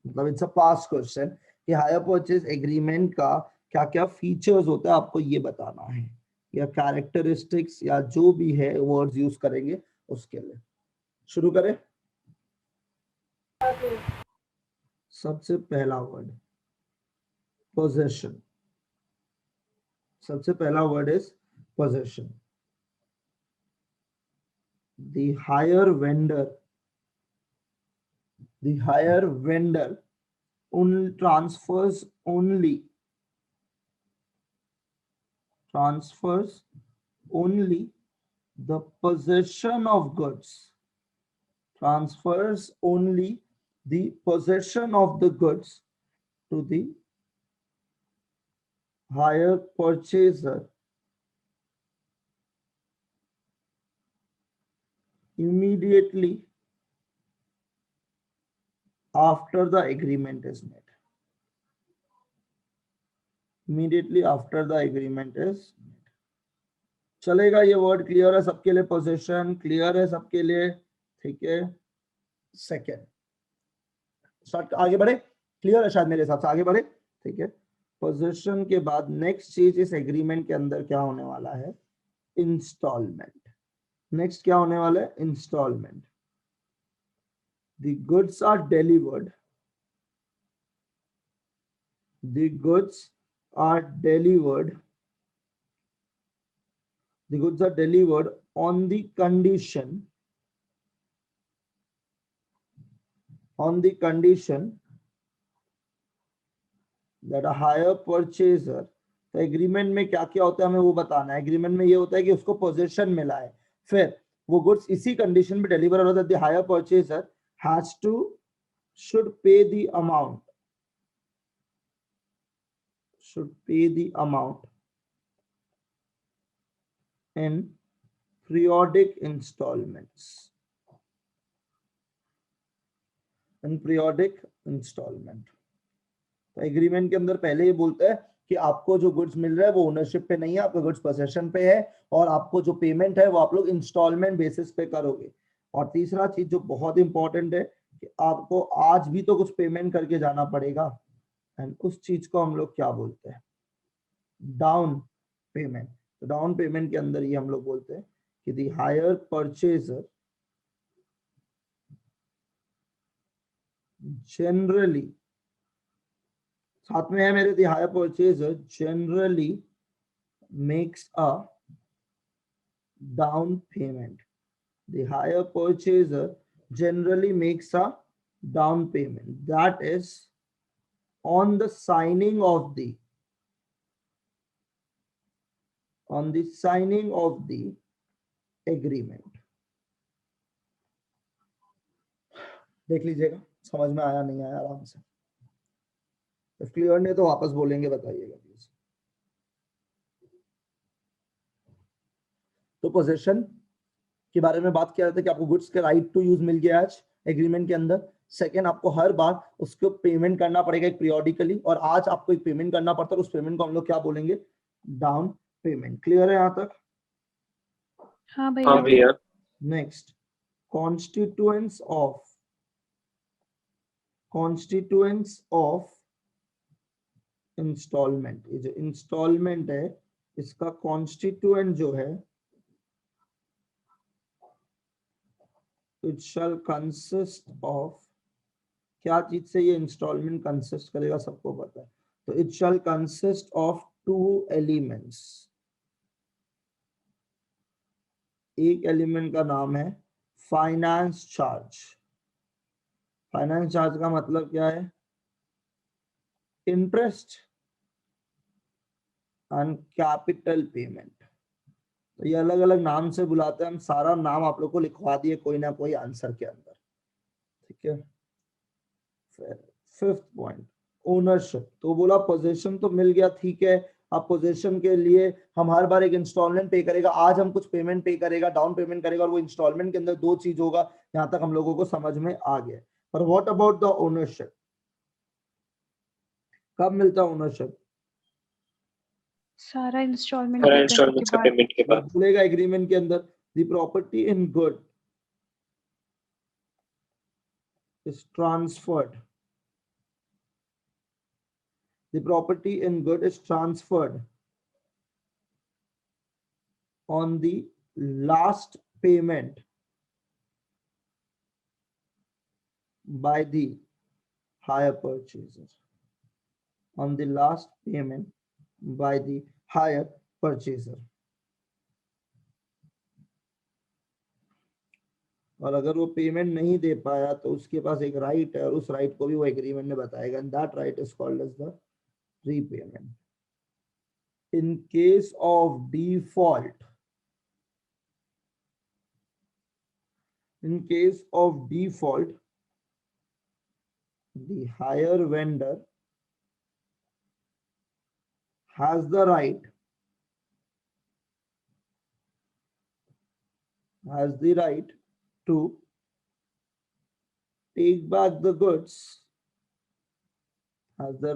मतलब इट्स अ पास क्वेश्चन कि हायर परचेज एग्रीमेंट का क्या क्या फीचर्स होता है आपको ये बताना है, या कैरेक्टरिस्टिक्स या जो भी है वर्ड्स यूज करेंगे उसके लिए। शुरू करें। हाँ भैया। सबसे पहला वर्ड पोजेशन। सबसे पहला word is possession. The higher vendor transfers only the possession of goods, transfers only the possession of the goods to the higher purchaser immediately after the agreement is made. Immediately after the agreement is made. चलेगा ये वर्ड? क्लियर है सबके लिए? पोजेशन क्लियर है सबके लिए? ठीक है। सेकेंड स्टार्ट, आगे बढ़े। क्लियर है शायद मेरे हिसाब से, आगे बढ़े। ठीक है। पोजेशन के बाद नेक्स्ट चीज इस एग्रीमेंट के अंदर क्या होने वाला है? इंस्टॉलमेंट। नेक्स्ट क्या होने वाला है? Instalment. The goods are delivered. The goods are delivered. The goods are delivered on the condition. On the condition that a higher purchaser. तो एग्रीमेंट में क्या क्या होता है हमें वो बताना है। एग्रीमेंट में ये होता है कि उसको पोजीशन मिला है, फिर वो गुड्स इसी कंडीशन पे डिलीवर हो रहा है। The hire purchaser should pay the amount in periodic installments. तो एग्रीमेंट के अंदर पहले ये बोलता है कि आपको जो गुड्स मिल रहा है वो ओनरशिप पे नहीं है, आपका गुड्स पोजेशन पे है, और आपको जो पेमेंट है वो आप लोग इंस्टॉलमेंट बेसिस पे करोगे। और तीसरा चीज जो बहुत इंपॉर्टेंट है कि आपको आज भी तो कुछ पेमेंट करके जाना पड़ेगा, एंड उस चीज को हम लोग क्या बोलते हैं? Down payment. तो डाउन पेमेंट के अंदर ये हम लोग बोलते हैं कि द हायर परचेजर जनरली, साथ में है मेरे, the hire purchaser generally makes a down payment. The higher purchaser generally makes a down payment, that is on the signing of the agreement. देख लीजिएगा समझ में आया नहीं आया, आराम से। if क्लियर नहीं तो वापस बोलेंगे, बताइएगा प्लीज। तो पोजीशन के बारे में बात किया जाता है कि आपको गुड्स के राइट टू यूज मिल गया आज एग्रीमेंट के अंदर। सेकंड, आपको हर बार उसको पेमेंट करना पड़ेगा एक पीरियोडिकली, और आज आपको एक पेमेंट करना पड़ता है, उस पेमेंट को हम लोग क्या बोलेंगे? Down payment. क्लियर है यहाँ तक? हाँ हाँ भैया। भैया। Next, constituents of instalment. ये जो इंस्टॉलमेंट है इसका कॉन्स्टिट्यूएंट जो है, it shall consist of, क्या चीज से ये इंस्टॉलमेंट कंसिस्ट करेगा सबको पता है। तो it shall consist of 2 elements। एक एलिमेंट का नाम है फाइनेंस चार्ज। फाइनेंस चार्ज का मतलब क्या है? Interest and capital payment. तो ये अलग अलग नाम से बुलाते हैं, हम सारा नाम आप लोग को लिखवा दिए कोई ना कोई आंसर के अंदर, ठीक है। फिर फिफ्थ पॉइंट, ओनरशिप, तो बोला पोजीशन तो मिल गया, ठीक है। अब पोजीशन के लिए हम हर बार एक इंस्टॉलमेंट पे करेगा, आज हम कुछ पेमेंट पे करेगा, डाउन पेमेंट करेगा, और वो इंस्टॉलमेंट के अंदर दो चीज होगा, यहां तक हम लोगों को समझ में आ गया। पर व्हाट अबाउट द ओनरशिप, कब मिलता है ओनरशिप? सारा इंस्टॉलमेंट सारा पे इंस्टॉलमेंट्स का पेमेंट के बाद। बोलेगा एग्रीमेंट के अंदर the property in good is transferred, the property in good is transferred on the last payment by the hire purchaser, on the last payment by the hire purchaser। और अगर वो पेमेंट नहीं दे पाया तो उसके पास एक राइट है, और उस राइट को भी वो एग्रीमेंट में बताएगा, and that right is called as the repayment। In case of default, the hire vendor has the right to take back the goods, has the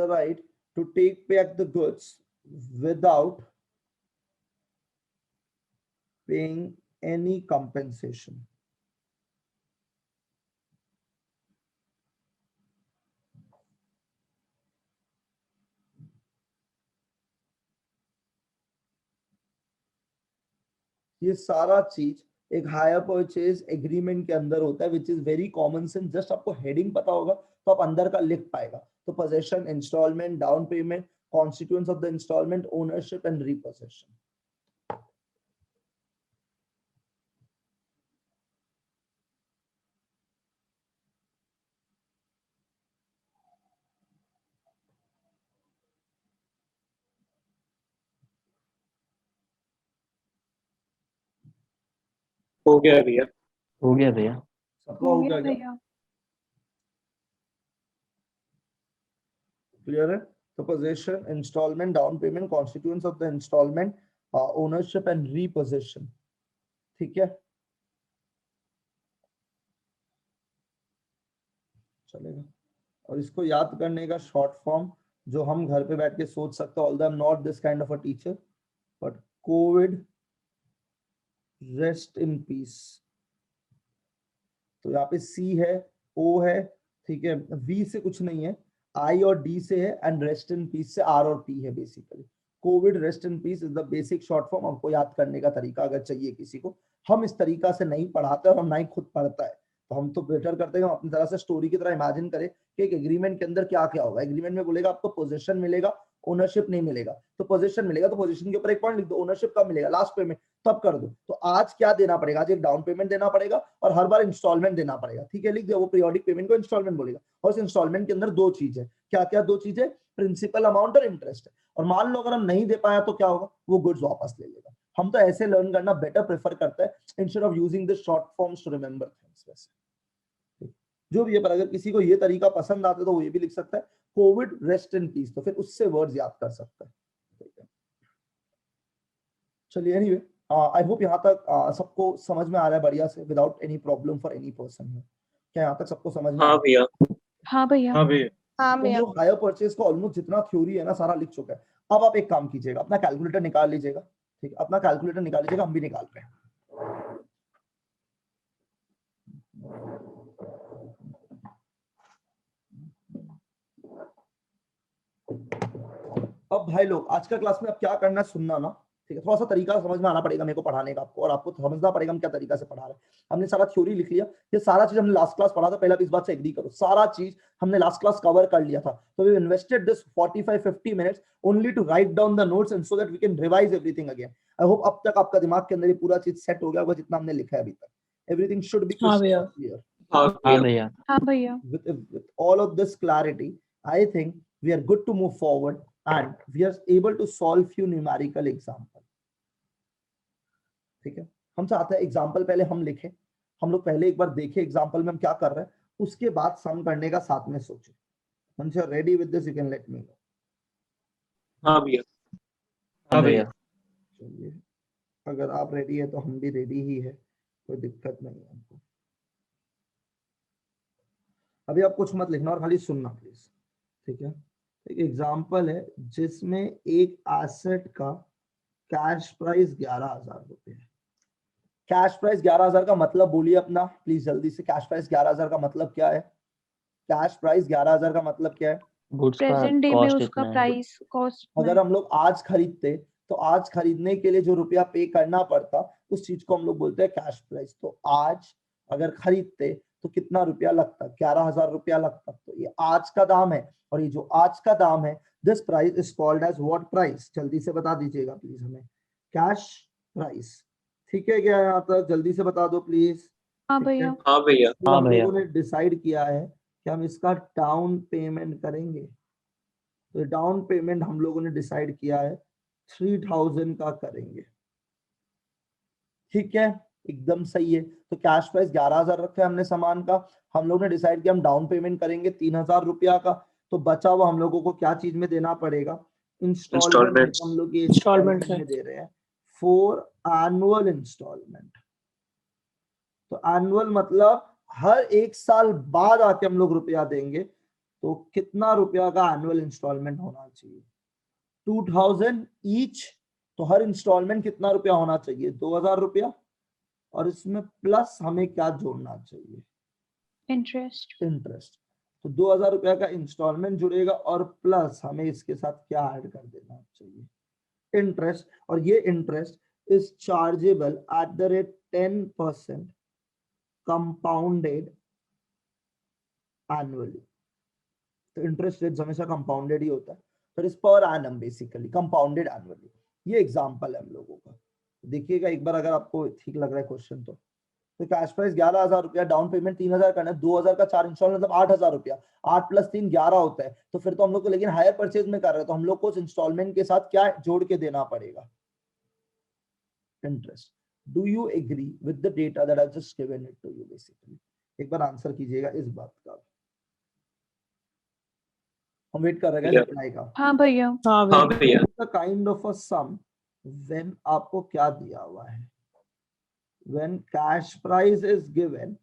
right to take back the goods without paying any compensation। ये सारा चीज एक हायर परचेज एग्रीमेंट के अंदर होता है, which is very common sense. Just आपको हेडिंग पता होगा तो आप अंदर का लिख पाएगा। तो possession, instalment, down payment, constituents of the instalment, ownership and repossession. हो गया भैया। हो गया भैया। सबका हो गया क्या? भैया। क्लियर है? तो possession, instalment, down payment, constituents of the instalment, ownership and repossession. ठीक है, चलेगा। और इसको याद करने का शॉर्ट फॉर्म जो हम घर पे बैठ के सोच सकते हैं, although I am not this kind of a teacher, but Covid rest in peace. तो यहाँ पे सी है, ओ है, ठीक है, वी से कुछ नहीं है, आई और डी से है, एंड रेस्ट इन पीस से आर और पी है। Basically Covid rest in peace is the basic short form. हमको याद करने का तरीका अगर चाहिए किसी को, हम इस तरीका से नहीं पढ़ाते और हम ना ही खुद पढ़ता है, तो हम तो बेटर करते हैं हम अपनी तरह से स्टोरी की तरह इमेजिन करें कि एक एग्रीमेंट के अंदर क्या क्या होगा। एग्रीमेंट में बोलेगा आपको पोजीशन मिलेगा, ओनरशिप नहीं मिलेगा। तो पोजीशन मिलेगा तो पोजीशन के ऊपर एक पॉइंट लिख दो, ओनरशिप कब मिलेगा, लास्ट पेमेंट तब कर दो। तो आज क्या देना पड़ेगा, आज एक डाउन पेमेंट देना पड़ेगा और हर बार इंस्टॉलमेंट देना पड़ेगा। ठीक है, लिख दो, वो पीरियोडिक पेमेंट को इंस्टॉलमेंट बोलेगा। और इस इंस्टॉलमेंट के अंदर दो चीज है, क्या क्या दो चीजें, प्रिंसिपल अमाउंट और इंटरेस्ट है। और मान लो अगर हम नहीं दे पाया तो क्या होगा, वो गुड्स वापस ले लेगा। हम तो ऐसे लर्न करना बेटर प्रेफर करते हैं instead of using this short forms to remember things. वैसे जो भी है, पर अगर किसी को ये तरीका पसंद आता है तो वो ये भी लिख सकता है, कोविड रेस्ट इन पीस, तो फिर उससे वर्ड्स याद कर सकता है। चलिए, एनीवे आई होप यहाँ तक सबको समझ में आ रहा है बढ़िया से, without any problem for any person. क्या यहाँ तक सबको समझ में? हाँ भैया। हाँ भैया। हाँ भैया। हाँ तो भैया। जो हायर परचेज का ऑलमोस्ट जितना थ्योरी है ना सारा लिख चुका है। अब आप एक काम कीजिएगा, अपना कैलकुलेटर निकाल लीजिएगा। ठीक है, अपना कैलकुलेटर निकाल लीजिएगा, हम भी निकाल रहे हैं। अब भाई लोग आज का क्लास में अब क्या करना है सुनना ना, ठीक है। थोड़ा सा तरीका समझ में आना पड़ेगा मेरे को पढ़ाने का आपको, और आपको समझना पड़ेगा हम क्या तरीका से पढ़ा रहे हैं। हमने सारा थ्योरी लिख लिया, ये सारा चीज हमने लास्ट क्लास पढ़ा था। पहले आप इस बात से एग्री करो, सारा चीज हमने लास्ट क्लास कवर कर लिया था। तो we invested this 45-50 minutes only to write down the notes and so that we can revise everything again. I hope अब तक आपका दिमाग के अंदर ये पूरा चीज सेट हो गया होगा जितना हमने लिखा है अभी तक। Everything should be clear. हाँ भैया। हाँ भैया। With all of this clarity, I think we are good to move forward and we are able to solve few numerical examples. ठीक है, हम चाहते हैं एग्जाम्पल पहले हम लिखें, हम लोग पहले एक बार देखें एग्जाम्पल में हम क्या कर रहे हैं, उसके बाद सम करने का साथ में सोचें। Once you're ready with this, you can let me know. हाँ भैया। हाँ भैया। चलिए, अगर आप रेडी है तो हम भी रेडी ही है, कोई दिक्कत नहीं है हमको। अभी आप कुछ मत लिखना और खाली सुनना प्लीज, ठीक है। एक एग्जाम्पल है जिसमें एक एसेट का कैश प्राइस 11,000 रुपये है। कैश प्राइस 11,000 का मतलब बोलिए अपना प्लीज जल्दी से। कैश प्राइस 11,000 का मतलब क्या है? कैश प्राइस 11,000 का मतलब क्या है? गुड्स का प्रेजेंट डे में कॉस्ट उसका इतना है। प्राइस कॉस्ट अगर हम लोग आज खरीदते तो आज खरीदने के लिए जो रुपया पे करना पड़ता उस चीज को हम लोग बोलते हैं कैश प्राइस। तो आज अगर खरीदते तो कितना रुपया लगता? 11,000 रुपया लगता। तो ये आज का दाम है, और ये जो आज का दाम है, this price is called as what price? जल्दी से बता दीजिएगा प्लीज हमें। कैश प्राइस, ठीक है क्या? यहाँ तक जल्दी से बता दो प्लीज। हाँ भैया। हाँ भैया। तो हाँ हम भैया। लोगों ने डिसाइड किया है कि हम इसका डाउन पेमेंट करेंगे। तो डाउन पेमेंट हम लोगों ने डिसाइड किया है 3,000 का करेंगे, ठीक है, एकदम सही है। तो कैश प्राइस 11,000 रखा है हमने सामान का, हम लोग ने डिसाइड किया हम डाउन पेमेंट करेंगे 3,000 रुपया का। तो बचा हुआ हम लोगों को क्या चीज में देना पड़ेगा? इंस्टॉलमेंट। हम लोग ये Installment इंस्टॉलमेंट में दे रहे हैं फॉर एनुअल इंस्टॉलमेंट। तो एनुअल मतलब हर एक साल बाद आके हम लोग रुपया देंगे। तो कितना रुपया का एनुअल इंस्टॉलमेंट होना चाहिए? 2,000 ईच। तो हर इंस्टॉलमेंट कितना रुपया होना चाहिए? 2,000 रुपया। और इसमें प्लस हमें क्या जोड़ना चाहिए? इंटरेस्ट। इंटरेस्ट। तो 2,000 रुपया का इंस्टॉलमेंट जुड़ेगा और प्लस हमें इसके साथ क्या ऐड कर देना चाहिए? इंटरेस्ट। और ये interest is chargeable at the rate 10% compounded annually. तो इंटरेस्ट रेट हमेशा कंपाउंडेड ही होता है, तो इस per annum basically compounded annually. ये एग्जांपल है हम लोगों का, देखिएगा एक बार अगर आपको ठीक लग रहा है क्वेश्चन तो। कैश प्राइस 11,000 रुपया, डाउन पेमेंट 3,000 करना है, 2,000 का 4 इंस्टॉलमेंट मतलब 8,000 रुपया। 8 + 3 11 होता है। तो फिर तो हम लोग को, लेकिन हायर परचेज में कर रहे हैं तो हम लोग को उस इंस्टॉलमेंट के साथ क्या जोड़ के देना पड़ेगा? Interest. Do you agree with the data that I just given it to you basically? एक बार आंसर कीजिएगा इस बात का, हम वेट कर रहे हैं रिप्लाई का। हाँ भैया। हाँ हाँ भैया। भैया। The kind of a sum when आपको क्या दिया हुआ है? When cash price is given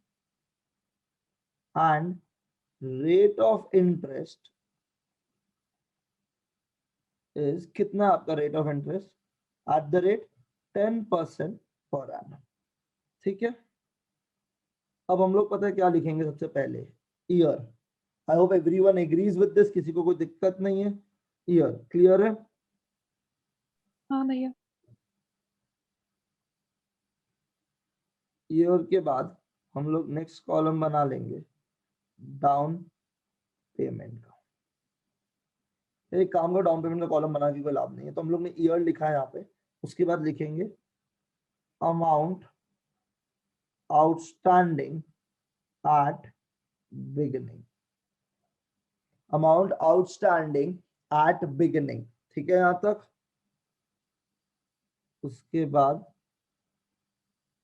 and rate of interest is कितना आपका rate of interest? At the rate 10% per annum, ठीक है। अब हम लोग पता है क्या लिखेंगे सबसे पहले? Year. I hope everyone agrees with this, किसी को कोई दिक्कत नहीं है? ईयर क्लियर है? हाँ भैया। ईयर के बाद हम लोग नेक्स्ट कॉलम बना लेंगे डाउन पेमेंट का। एक काम करो, डाउन पेमेंट का कॉलम बना के कोई लाभ नहीं है, तो हम लोग ने ईयर लिखा है यहाँ पे। उसके बाद लिखेंगे amount outstanding at beginning. Amount outstanding at beginning, ठीक है यहाँ तक। उसके बाद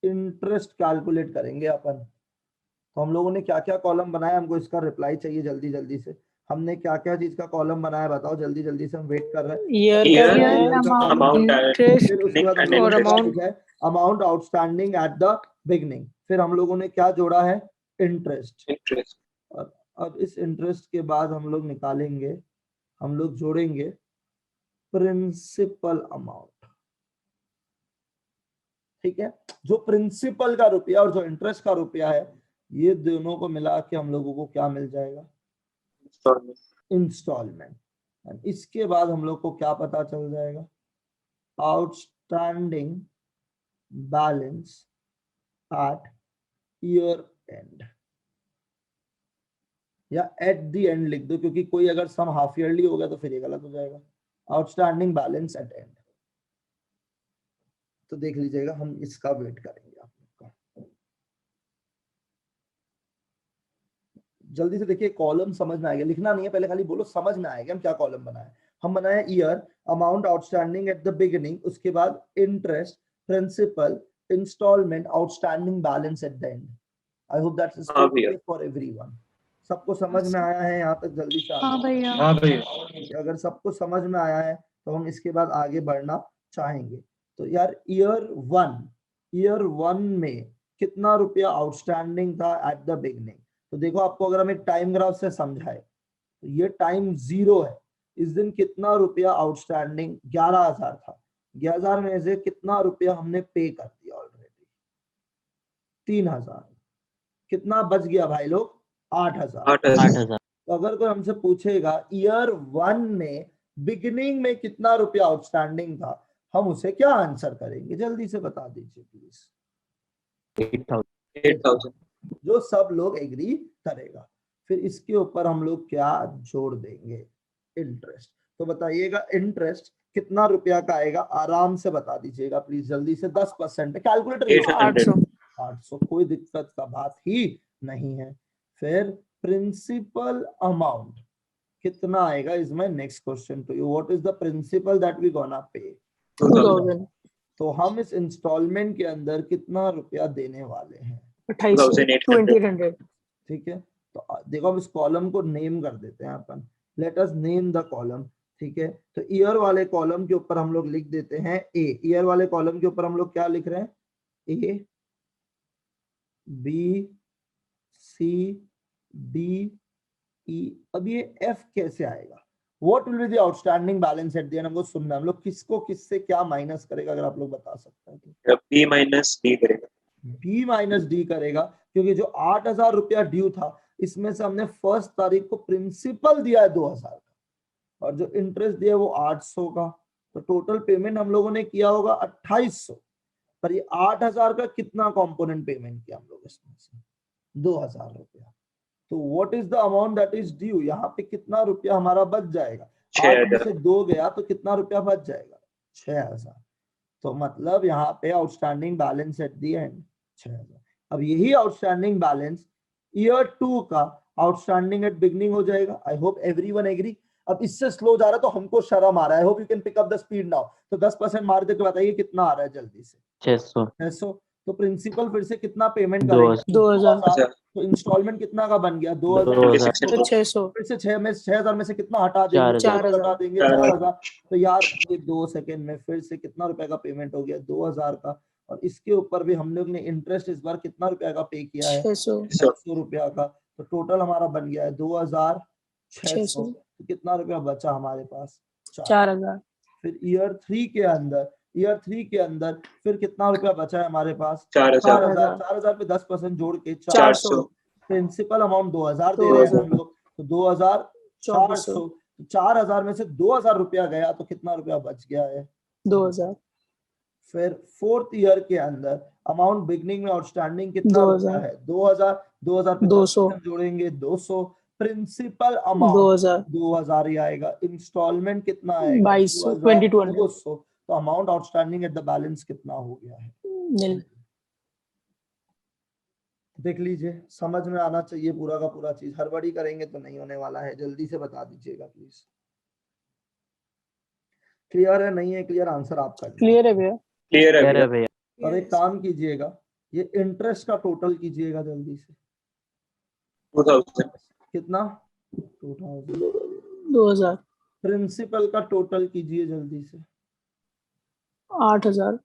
इंटरेस्ट कैलकुलेट करेंगे अपन। तो हम लोगों ने क्या क्या कॉलम बनाया, हमको इसका रिप्लाई चाहिए जल्दी जल्दी से। हमने क्या क्या चीज का कॉलम बनाया बताओ जल्दी जल्दी से, हम वेट कर रहे हैं। ईयर Year, का Year, है, amount, अमाउंट इंटरेस्ट फिर उसके बाद हम and लोगों ने क्या amount- लिखा है? Amount outstanding at the beginning. फिर हम लोगों ने क्या जोड़ा है? इंटरेस्ट। इंटरेस्ट। और अब इस इंटरेस्ट के बाद हम लोग निकालेंगे, हम लोग जोड़ेंगे प्रिंसिपल अमाउंट, ठीक है। जो प्रिंसिपल का रुपया और जो इंटरेस्ट का रुपया है, ये दोनों को मिला के हम लोगों को क्या मिल जाएगा? इंस्टॉलमेंट। इसके बाद हम लोग को क्या पता चल जाएगा? Outstanding balance at year end, या एट द एंड लिख दो, क्योंकि कोई अगर सम हाफ ईयरली हो गया तो फिर ये गलत हो जाएगा। Outstanding balance at end. तो देख लीजिएगा, हम इसका वेट करेंगे आप लोग का। जल्दी से देखिए, कॉलम समझ में आएगा, लिखना नहीं है, पहले खाली बोलो समझ में आएगा हम क्या कॉलम बनाए। हम बनाए year, amount outstanding at the beginning, उसके बाद interest, principal, installment outstanding balance at the end. I hope that is हाँ भैया। clear for everyone. सबको समझ में आया है यहाँ तक? जल्दी से हाँ आगे। भैया। हाँ भैया। अगर सबको समझ में आया है तो हम इसके बाद आगे बढ़ना चाहेंगे। तो यार ईयर वन में कितना रुपया आउटस्टैंडिंग था एट द बिगनिंग? तो देखो, आपको अगर हम एक टाइम ग्राफ से समझाए तो ये टाइम 0 है। इस दिन कितना रुपया आउटस्टैंडिंग? 11,000 था। 11,000 में से कितना रुपया हमने पे कर दिया ऑलरेडी? 3,000। कितना बच गया भाई लोग? 8,000। 8,000। तो अगर कोई हमसे पूछेगा ईयर वन में बिगिनिंग में कितना रुपया आउटस्टैंडिंग था, हम उसे क्या आंसर करेंगे? जल्दी से बता दीजिए प्लीज। 8,000। जो सब लोग एग्री करेगा। फिर इसके ऊपर हम लोग क्या जोड़ देंगे? इंटरेस्ट। तो बताइएगा इंटरेस्ट कितना रुपया का आएगा? आराम से बता दीजिएगा प्लीज, जल्दी से। 10% कैलकुलेटर 800। 800, कोई दिक्कत का बात ही नहीं है। फिर प्रिंसिपल अमाउंट कितना आएगा? Is my next question to you. What is the principal that we gonna pay? 2,000। तो हम इस इंस्टॉलमेंट के अंदर कितना रुपया देने वाले हैं? 2,800। ठीक है, तो देखो अब इस कॉलम को नेम कर देते हैं अपन। Let us name the column. ठीक है, तो ईयर वाले कॉलम के ऊपर हम लोग लिख देते हैं ए। ईयर वाले कॉलम के ऊपर हम लोग क्या लिख रहे हैं? ए, बी, सी, डी, ई। अब ये एफ कैसे आएगा? What will be the outstanding balance at the end? हमको सुनना है। हम लोग किसको किससे क्या माइनस करेगा? अगर आप लोग बता सकते हैं तो। B माइनस D करेगा। बी माइनस डी करेगा, क्योंकि जो 8,000 रुपया ड्यू था इसमें से हमने 1 तारीख को प्रिंसिपल दिया है 2,000 का, और जो इंटरेस्ट दिया है वो 800 का। तो टोटल पेमेंट हम लोगों ने किया होगा 2,800, पर ये 8,000 का कितना कंपोनेंट पेमेंट किया हम लोग इसमें से? 2,000 रुपया। तो what is the amount that is due? यहाँ पे कितना रुपया हमारा बच जाएगा? 8 में से 2 गया तो कितना रुपया बच जाएगा? 6,000। तो मतलब यहाँ पे outstanding balance eight the and 6,000। अब यही आउटस्टैंडिंग बैलेंस ईयर 2 का आउटस्टैंडिंग एट बिगनिंग हो जाएगा। I hope everyone agree. अब इससे स्लो जा रहा है तो हमको शर्म आ रहा है। I hope you can pick up the speed now. तो 10% मार दे के बताइए कितना आ रहा है जल्दी से? 600। तो प्रिंसिपल फिर से कितना पेमेंट करेगा? 2,000। तो इंस्टॉलमेंट कितना का बन गया? 2,000। 600। फिर से 6,000 में से कितना हटा देंगे? 4,000। हटा देंगे 4,000। तो यार ये 2 सेकंड में फिर से कितना रुपए का पेमेंट हो गया? 2,000 का। और इसके ऊपर भी हम लोग ने इंटरेस्ट इस बार कितना रुपया का पे किया है? 600 रुपया का। तो टोटल हमारा बन गया है 2,600। तो कितना रुपया बचा हमारे पास? 4,000। फिर ईयर 3 के अंदर फिर कितना रुपया बचा है हमारे पास? 4,000। 4,000 पे 10% जोड़ के 400। प्रिंसिपल अमाउंट 2,000 दे रहे हैं हम लोग, तो 2,400। 4,000 में से 2,000 रुपया गया तो कितना रुपया बच गया है? 2,000। फिर 4th ईयर के अंदर अमाउंट बिगनिंग में आउटस्टैंडिंग कितना रुपया है? 2,000। 2,000 पे 10% जोड़ेंगे 200। प्रिंसिपल अमाउंट 2,000 ही आएगा। इंस्टॉलमेंट कितना आएगा? 2,200। तो amount outstanding at the balance कितना हो गया है? नील। देख लीजिए, समझ में आना चाहिए पूरा का पूरा चीज। हड़बड़ी करेंगे तो नहीं होने वाला है। जल्दी से बता दीजिएगा प्लीज। क्लियर है? नहीं है क्लियर? आंसर आपका। क्लियर है भैया? क्लियर है भैया। अब एक काम कीजिएगा, ये इंटरेस्ट का टोटल कीजिएगा जल्दी से। 2,000। कितना? 2,000। 2,000। प्रिंसिपल का टोटल कीजिए जल्दी से। 8,000।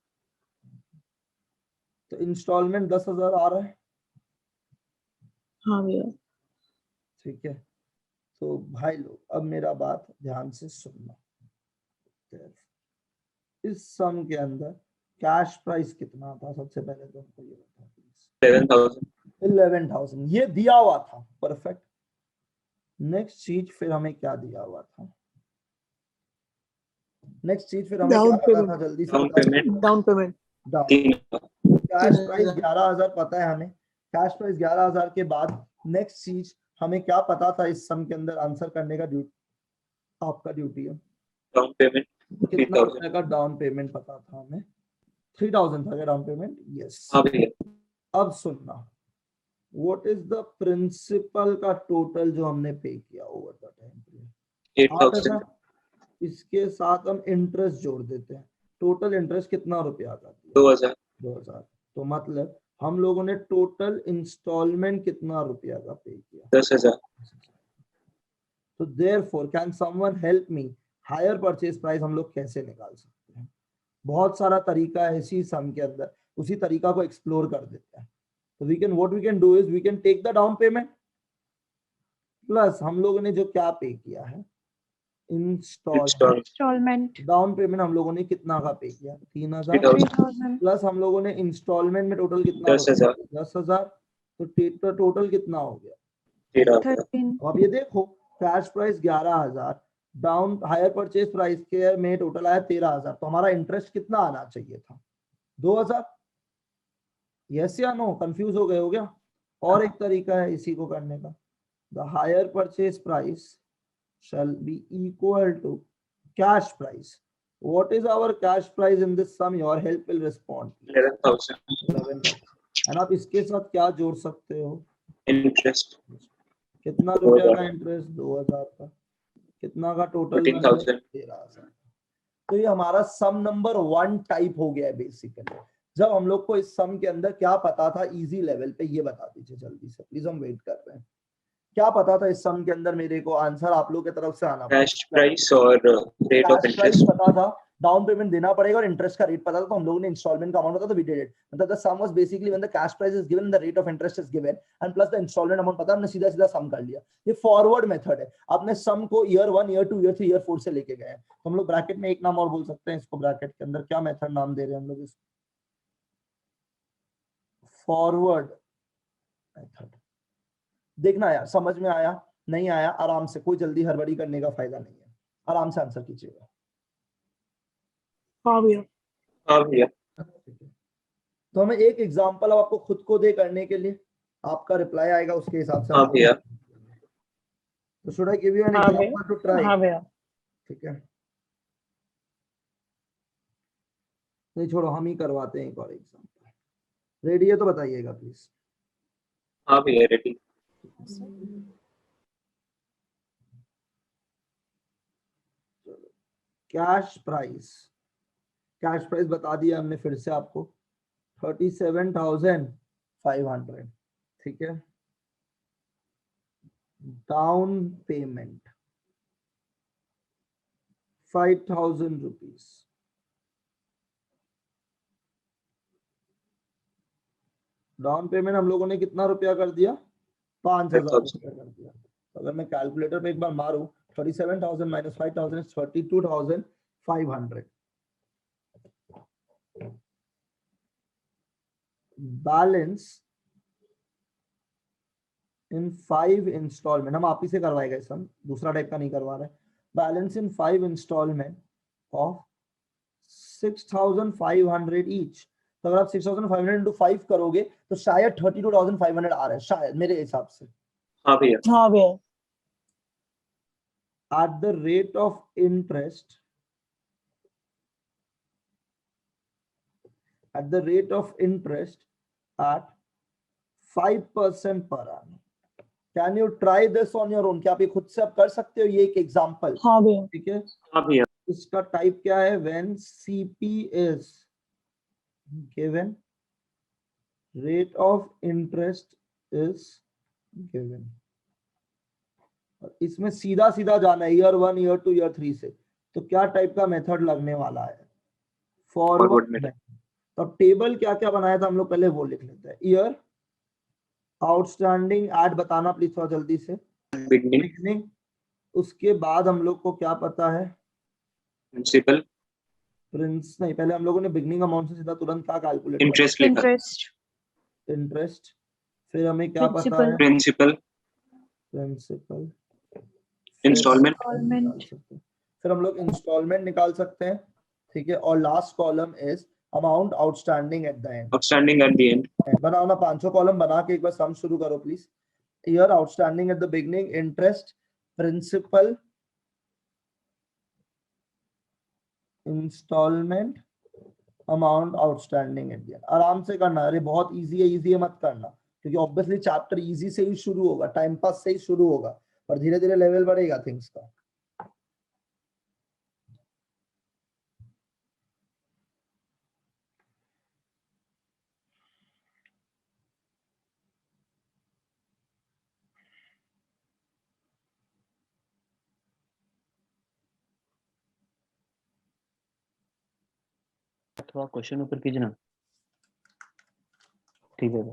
तो इंस्टॉलमेंट 10,000 आ रहा है। हाँ भैया। ठीक है, तो भाई लोग अब मेरा बात ध्यान से सुनना। इस सम के अंदर कैश प्राइस कितना था? सबसे पहले तो हमको ये बता प्लीज। 11,000 ये दिया हुआ था। परफेक्ट। नेक्स्ट चीज फिर हमें क्या दिया हुआ था? नेक्स्ट चीज फिर हमें क्या पता था? जल्दी से डाउन पेमेंट। कैश प्राइस 11,000 पता है हमें। कैश प्राइस 11,000 के बाद नेक्स्ट चीज हमें क्या पता था इस सम के अंदर आंसर करने का? आपका ड्यूटी है। डाउन पेमेंट कितना रुपए का डाउन पेमेंट पता था हमें? 3,000 था डाउन पेमेंट। यस। अब सुनना, व्हाट इज द प्रिंसिपल का टोटल जो हमने पे किया ओवर द टाइम पीरियड? 8,000। इसके साथ हम इंटरेस्ट जोड़ देते हैं। टोटल इंटरेस्ट कितना रुपया का? 2,000। 2000। तो मतलब हम लोगों ने टोटल इंस्टॉलमेंट कितना रुपया का पे किया? 10,000। तो therefore can someone help me, higher purchase price हम लोग कैसे निकाल सकते हैं? बहुत सारा तरीका है इसी सम के अंदर, उसी तरीका को एक्सप्लोर कर देते हैं। तो we can, what we can do is we can take the down payment plus हम लोगों ने जो क्या पे किया है Install Installment डाउन पेमेंट हम लोगों ने कितना का पे किया? 3000 3,000 प्लस हम लोगों ने इंस्टॉलमेंट में टोटल कितना? 10,000 10,000। तो टोटल कितना हो गया? 13,000। 13 अब ये देखो cash price 11,000, down higher purchase price के में टोटल आया 13,000, तो हमारा इंटरेस्ट कितना आना चाहिए था? 2,000। यस या नो? कंफ्यूज हो गए हो क्या? और एक तरीका है इसी को करने का, the hire purchase price shall be equal to cash price. What is our cash price in this sum? Your help will respond. 11,000 11,000। और आप इसके साथ क्या जोड़ सकते हो? interest। कितना रुपया का इंटरेस्ट? 2,000 का। कितना का टोटल? 14,000। 13,000। तो ये हमारा सम नंबर 1 टाइप हो गया है बेसिकली। जब हम लोग को इस सम के अंदर क्या पता था इजी लेवल पे, ये बता दीजिए जल्दी से प्लीज, हम वेट कर रहे हैं। क्या पता था इस सम के अंदर? मेरे को आंसर आप लोग की तरफ से आना कैश प्राइस और rate of cash price interest. पता था, डाउन पेमेंट देना पड़ेगा और इंटरेस्ट का रेट पता था, तो हम लोगों ने इंस्टॉलमेंट का अमाउंट पता था, वी डिड इट। मतलब the sum was basically when the cash price is given, the rate of interest is given and plus the instalment amount पता, हमने सीधा सीधा सम कर लिया। ये फॉरवर्ड मेथड है। आपने सम को ईयर 1 ईयर 2 ईयर 3 ईयर 4 से लेके गए हैं। तो हम लोग ब्रैकेट में एक नाम और बोल सकते हैं इसको, ब्रैकेट के अंदर क्या मेथड नाम दे रहे हैं हम लोग इसको? Forward method. देखना यार समझ में आया नहीं आया, आराम से, कोई जल्दी हड़बड़ी करने का फायदा नहीं है, आराम से आंसर कीजिएगा। हाँ भैया। हाँ भैया। तो हमें एक एग्जांपल अब आपको खुद को दे करने के लिए, आपका रिप्लाई आएगा उसके हिसाब से। हाँ भैया। तो should I give you an हाँ भैया। Example to try? हाँ भैया। ठीक है, नहीं छोड़ो, हम ही करवाते हैं एक और एग्जांपल। रेडी है तो बताइएगा प्लीज। हाँ भैया रेडी। कैश प्राइस बता दिया हमने फिर से आपको, 37,500। ठीक है, down payment 5,000 rupees. Down payment हम लोगों ने कितना रुपया कर दिया? 5,000 रुपया कर दिया। तो अगर मैं कैलकुलेटर पे एक बार मारूं, 37,000 minus 5,000 is 32,500। Balance in 5 instalment, हम आप ही से करवाएगा इस, हम दूसरा टाइप का नहीं करवा रहे। Balance in 5 instalment of 6,500 each. तो अगर आप 6,500 into 5 करोगे तो शायद 32,500 आ रहा है, शायद मेरे हिसाब से। हाँ भैया। हाँ भैया। At the rate of interest, at 5% per annum. Can you try this on your own? क्या आप ये खुद से आप कर सकते हो? ये एक एग्जांपल। हाँ भैया। ठीक है, हाँ भैया। इसका टाइप क्या है? When CP is given, rate of interest is given। इसमें सीधा सीधा जाना है ईयर 1 ईयर 2 ईयर 3 से। तो क्या टाइप का मेथड लगने वाला है? Forward method. तो टेबल क्या क्या बनाया था हम लोग, पहले वो लिख लेते हैं। ईयर, आउटस्टैंडिंग, ऐड बताना प्लीज थोड़ा जल्दी से, बिगनिंग। उसके बाद हम लोग को क्या पता है? प्रिंसिपल। नहीं, पहले हम लोगों ने बिगनिंग अमाउंट से सीधा तुरंत क्या कैलकुलेट? इंटरेस्ट लिखा। इंटरेस्ट। फिर हमें क्या पता है? प्रिंसिपल। इंस्टॉलमेंट। फिर हम लोग इंस्टॉलमेंट निकाल सकते हैं। ठीक है, और last column is amount outstanding at the end. Outstanding at the end. बनाना 500 कॉलम बना के एक बार सम शुरू करो please. Year, outstanding at the beginning, interest, principal, instalment, amount outstanding at the end. आराम से करना, अरे बहुत इजी है मत करना, क्योंकि ऑब्वियसली चैप्टर इजी से ही शुरू होगा, टाइम पास से ही शुरू होगा, पर धीरे धीरे लेवल बढ़ेगा थिंग्स का। थोड़ा क्वेश्चन ऊपर कीजिए ना। ठीक है।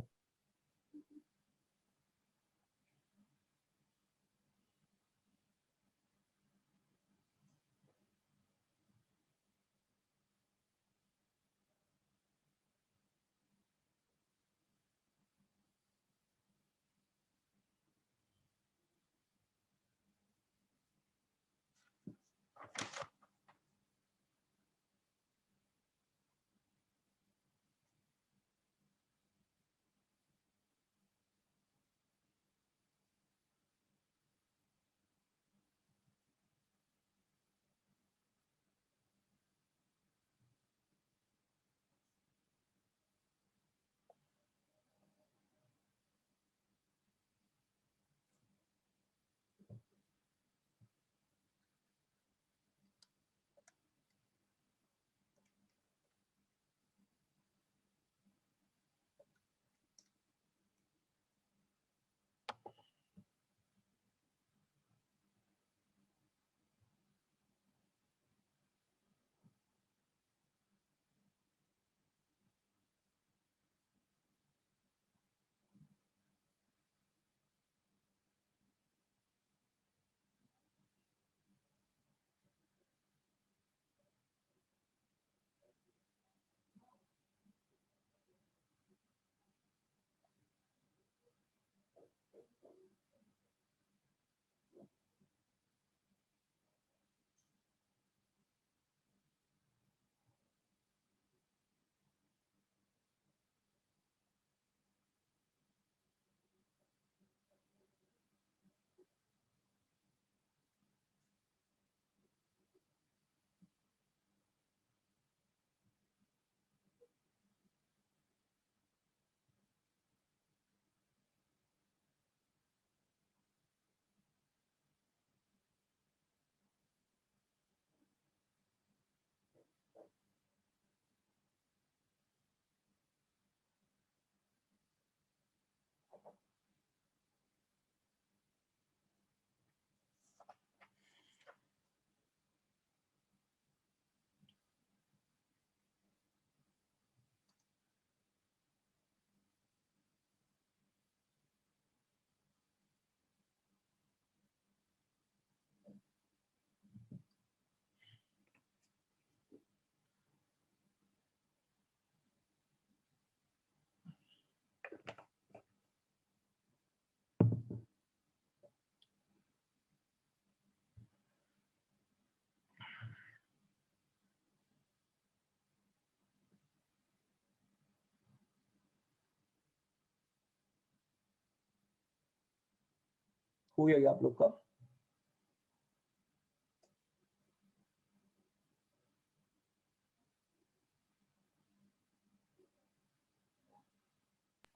हो गया आप लोग का?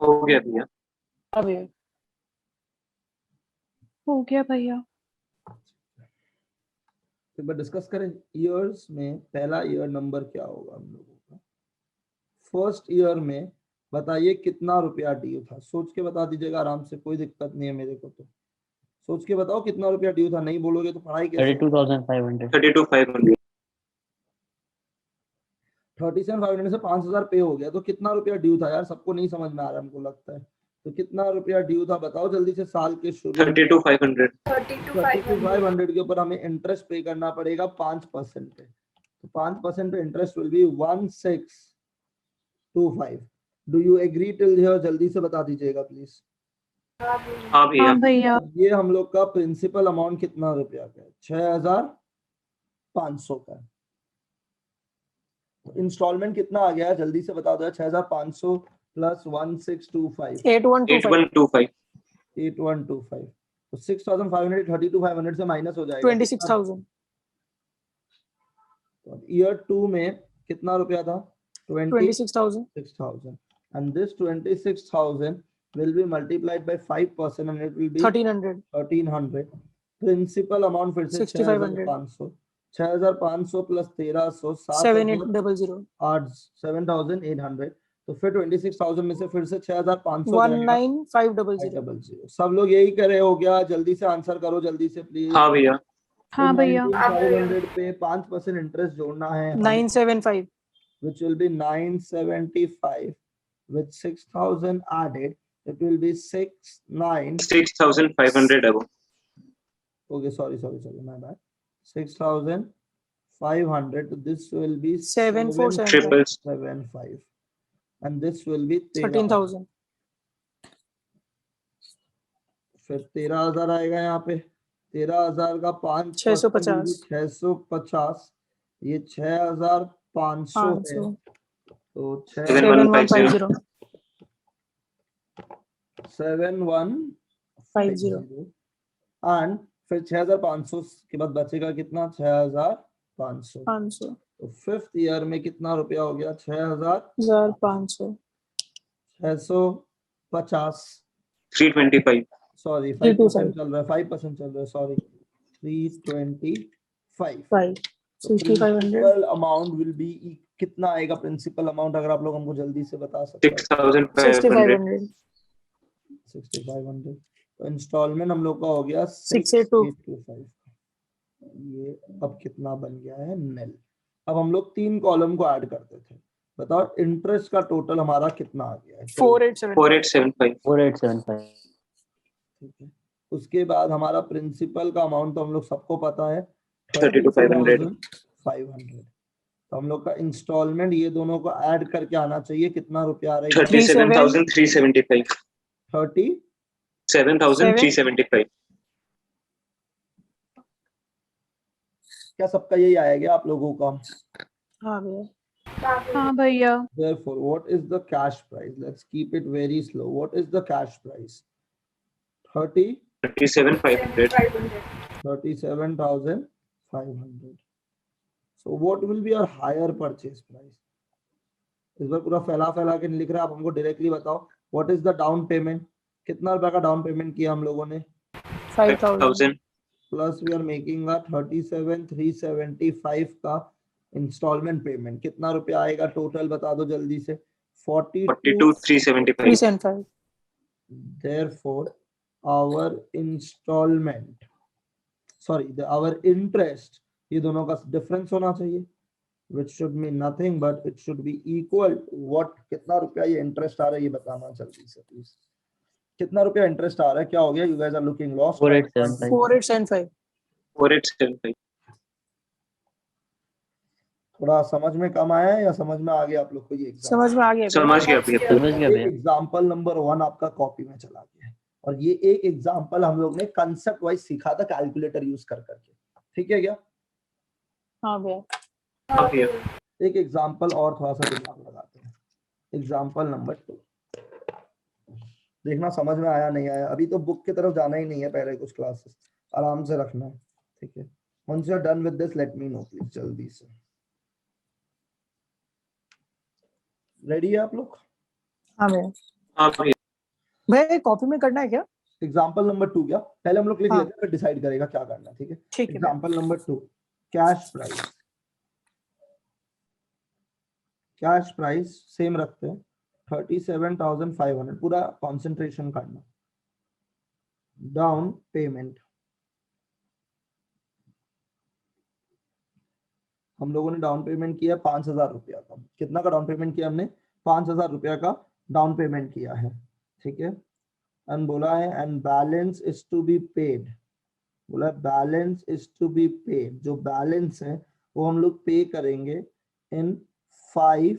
हो गया भैया। हाँ भैया। हो गया भैया। एक बार डिस्कस करें। ईयर्स में पहला ईयर नंबर क्या होगा हम लोगों का? फर्स्ट ईयर में बताइए कितना रुपया ड्यू था, सोच के बता दीजिएगा आराम से, कोई दिक्कत नहीं है मेरे को। तो सोच के बताओ कितना रुपया ड्यू था, नहीं बोलोगे तो पढ़ाई कैसे? 32,500। 32,500। 37,500 से 5,000 पे हो गया, तो कितना रुपया ड्यू था यार? सबको नहीं समझ में आ रहा हमको लगता है। तो कितना रुपया ड्यू था बताओ जल्दी से साल के शुरू में। 32,500। 32,500 के ऊपर हमें इंटरेस्ट पे करना पड़ेगा 5% पे। तो 5% पे interest will be 1625। Do you agree till here? जल्दी से बता दीजिएगा प्लीज। हाँ भैया। हाँ भैया। ये हम लोग का प्रिंसिपल अमाउंट कितना रुपया का है? 6,500 का है। तो इंस्टॉलमेंट कितना आ गया जल्दी से बता दो। 6,500 प्लस 1625 8125 8125। तो 6,500 32,500 से माइनस हो जाएगा 26,000 तो ईयर 2 में कितना रुपया था? 26,000 6,000 and this 26,000 will be multiplied by 5% and it will be 1,300 1,300। Principal amount फिर से 6,500 6,500 प्लस 1,300 7800 7,800। तो फिर 26,000 में से फिर से 6,500 19500 सब लोग यही करे हो गया? जल्दी से आंसर करो जल्दी से प्लीज। हाँ भैया। हाँ भैया। 19,500 पे 5% इंटरेस्ट जोड़ना है। 975 which will be 975 with 6,000 added, it will be 6,500 above. Okay, sorry, my bad. 6,500. This will be 7,475. 7,475, and this will be 13,000. फिर 13,000 आएगा यहाँ पे। 13,000 का 5 650. 650, ये 6,500 है, 500. तो 7,150. 7,150 एंड फिर 6,500 के बाद बचेगा कितना? 6,500। 500. तो 5th ईयर में कितना रुपया हो गया? 1,500. 650, 325. सॉरी 325. 5% चल रहा है, 5% चल रहा है, सॉरी 325। 5. 6,500. अमाउंट विल बी कितना आएगा प्रिंसिपल अमाउंट, अगर आप लोग हमको जल्दी से बता सकते हैं? 6,500. 6,500. 6,500। तो इंस्टॉलमेंट हम लोग का हो गया 6,825। ये अब कितना बन गया है? nil। अब हम लोग 3 कॉलम को ऐड करते थे, बताओ इंटरेस्ट का टोटल हमारा कितना आ गया है? 4,875. 4,875. 4875 ठीक है। उसके बाद हमारा प्रिंसिपल का अमाउंट तो हम लोग सबको पता है 32,500. 500। तो हम लोग का इंस्टॉलमेंट ये दोनों को ऐड करके आना चाहिए, कितना रुपया आ रहा है? 37,375. 37,375. क्या सबका यही आएगा आप लोगों का? हाँ भैया. हाँ भैया. Therefore, what is the cash price? Let's keep it very slow. What is the cash price? 37,500. 37,500. So what will be our higher purchase price? इस बार पूरा फैला के नहीं लिख रहा, आप हमको डायरेक्टली बताओ what is the down payment? कितना रुपया का डाउन पेमेंट किया हम लोगों ने? 5,000. प्लस वी आर मेकिंग 37,375 का इंस्टॉलमेंट पेमेंट। कितना रुपया आएगा टोटल बता दो जल्दी से? 42,375. 375. Therefore, our installment, our interest, ये दोनों का डिफरेंस होना चाहिए, which should mean nothing but it should be equal to what? कितना रुपया ये इंटरेस्ट आ रहा है ये बताना जल्दी से प्लीज। कितना रुपया इंटरेस्ट आ रहा है? क्या हो गया? You guys are looking lost. 4875 4,875. 4,875. थोड़ा समझ में कम आया है या समझ में आ गया आप लोग को? ये एग्जाम समझ में आ गया भैया. समझ गया भैया. समझ गया भैया। एग्जाम्पल नंबर 1 आपका कॉपी में चला गया है, और ये एक एग्जाम्पल हम लोग ने कंसेप्ट वाइज सीखा था कैलकुलेटर यूज कर करके, ठीक है क्या? हाँ भैया. हाँ भैया. एक एग्जाम्पल और थोड़ा सा दिमाग लगाते हैं। एग्जाम्पल नंबर 2, देखना समझ में आया नहीं आया। अभी तो बुक की तरफ जाना ही नहीं है, पहले कुछ क्लासेस आराम से रखना है, ठीक है? Once you are done with this, let me know please, जल्दी से। रेडी है आप लोग? हाँ भैया. हाँ भैया. भैया कॉपी में करना है क्या? एग्जाम्पल नंबर 2 क्या? पहले हम लोग लिख हाँ. लेते हैं, फिर डिसाइड करेगा क्या करना है, ठीक है? ठीक है. Example number 2, cash price. Cash price same रखते हैं 37,500, पूरा कंसंट्रेशन करना। डाउन पेमेंट हम लोगों ने डाउन पेमेंट किया 5,000 रुपया का। कितना का डाउन पेमेंट किया हमने? 5,000 रुपया का डाउन पेमेंट किया है, ठीक है? एंड बोला है and balance is to be paid, बोला balance is to be paid. जो बैलेंस है वो हम लोग पे करेंगे इन 5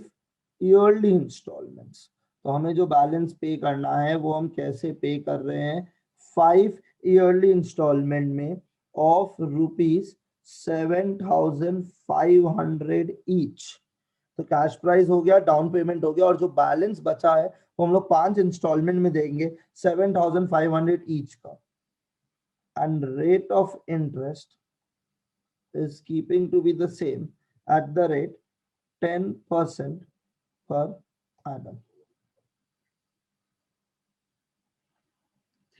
ईयरली इंस्टॉलमेंट्स। तो हमें जो बैलेंस पे करना है वो हम कैसे पे कर रहे हैं? 5 ईयरली इंस्टॉलमेंट में ऑफ ₹7,500 ईच। तो कैश प्राइस हो गया, डाउन पेमेंट हो गया, और जो बैलेंस बचा है वो हम लोग 5 इंस्टॉलमेंट में देंगे 7,500 ईच का। And rate of interest is keeping to be the same at the rate 10% per annum।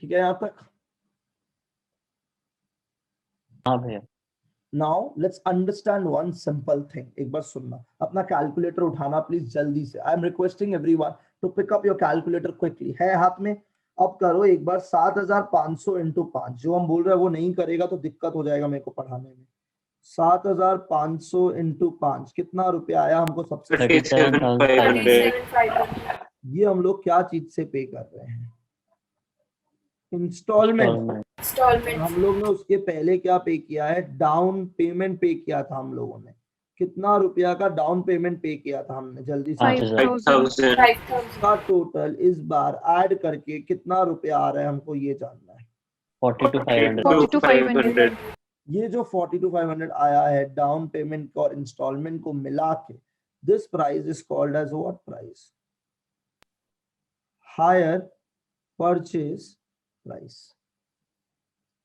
ठीक है यहाँ तक? हाँ भैया। Now let's understand one simple thing। एक बार सुनना, अपना कैलकुलेटर उठाना प्लीज जल्दी से। I am requesting everyone to pick up your calculator quickly। है हाथ में? अब करो एक बार 7,500 into 5। जो हम बोल रहे हैं वो नहीं करेगा तो दिक्कत हो जाएगा मेरे को पढ़ाने में। 7,500 इंटू 5 कितना रुपया आया हमको सबसे? 37,500. 37,500. ये हम लोग क्या चीज से पे कर रहे हैं? इंस्टॉलमेंट। Installment. हम लोग ने उसके पहले क्या पे किया है? डाउन पेमेंट पे किया था हम लोगों ने। कितना रुपया का डाउन पेमेंट पे किया था हमने? जल्दी से 5,000. 5,000. इसका टोटल इस बार ऐड करके कितना रुपया आ रहा है हमको ये जानना है। 42,500. 42,500. ये जो 42,500 आया है डाउन पेमेंट और इंस्टॉलमेंट को मिला के, this price is called as what price? Hire purchase price.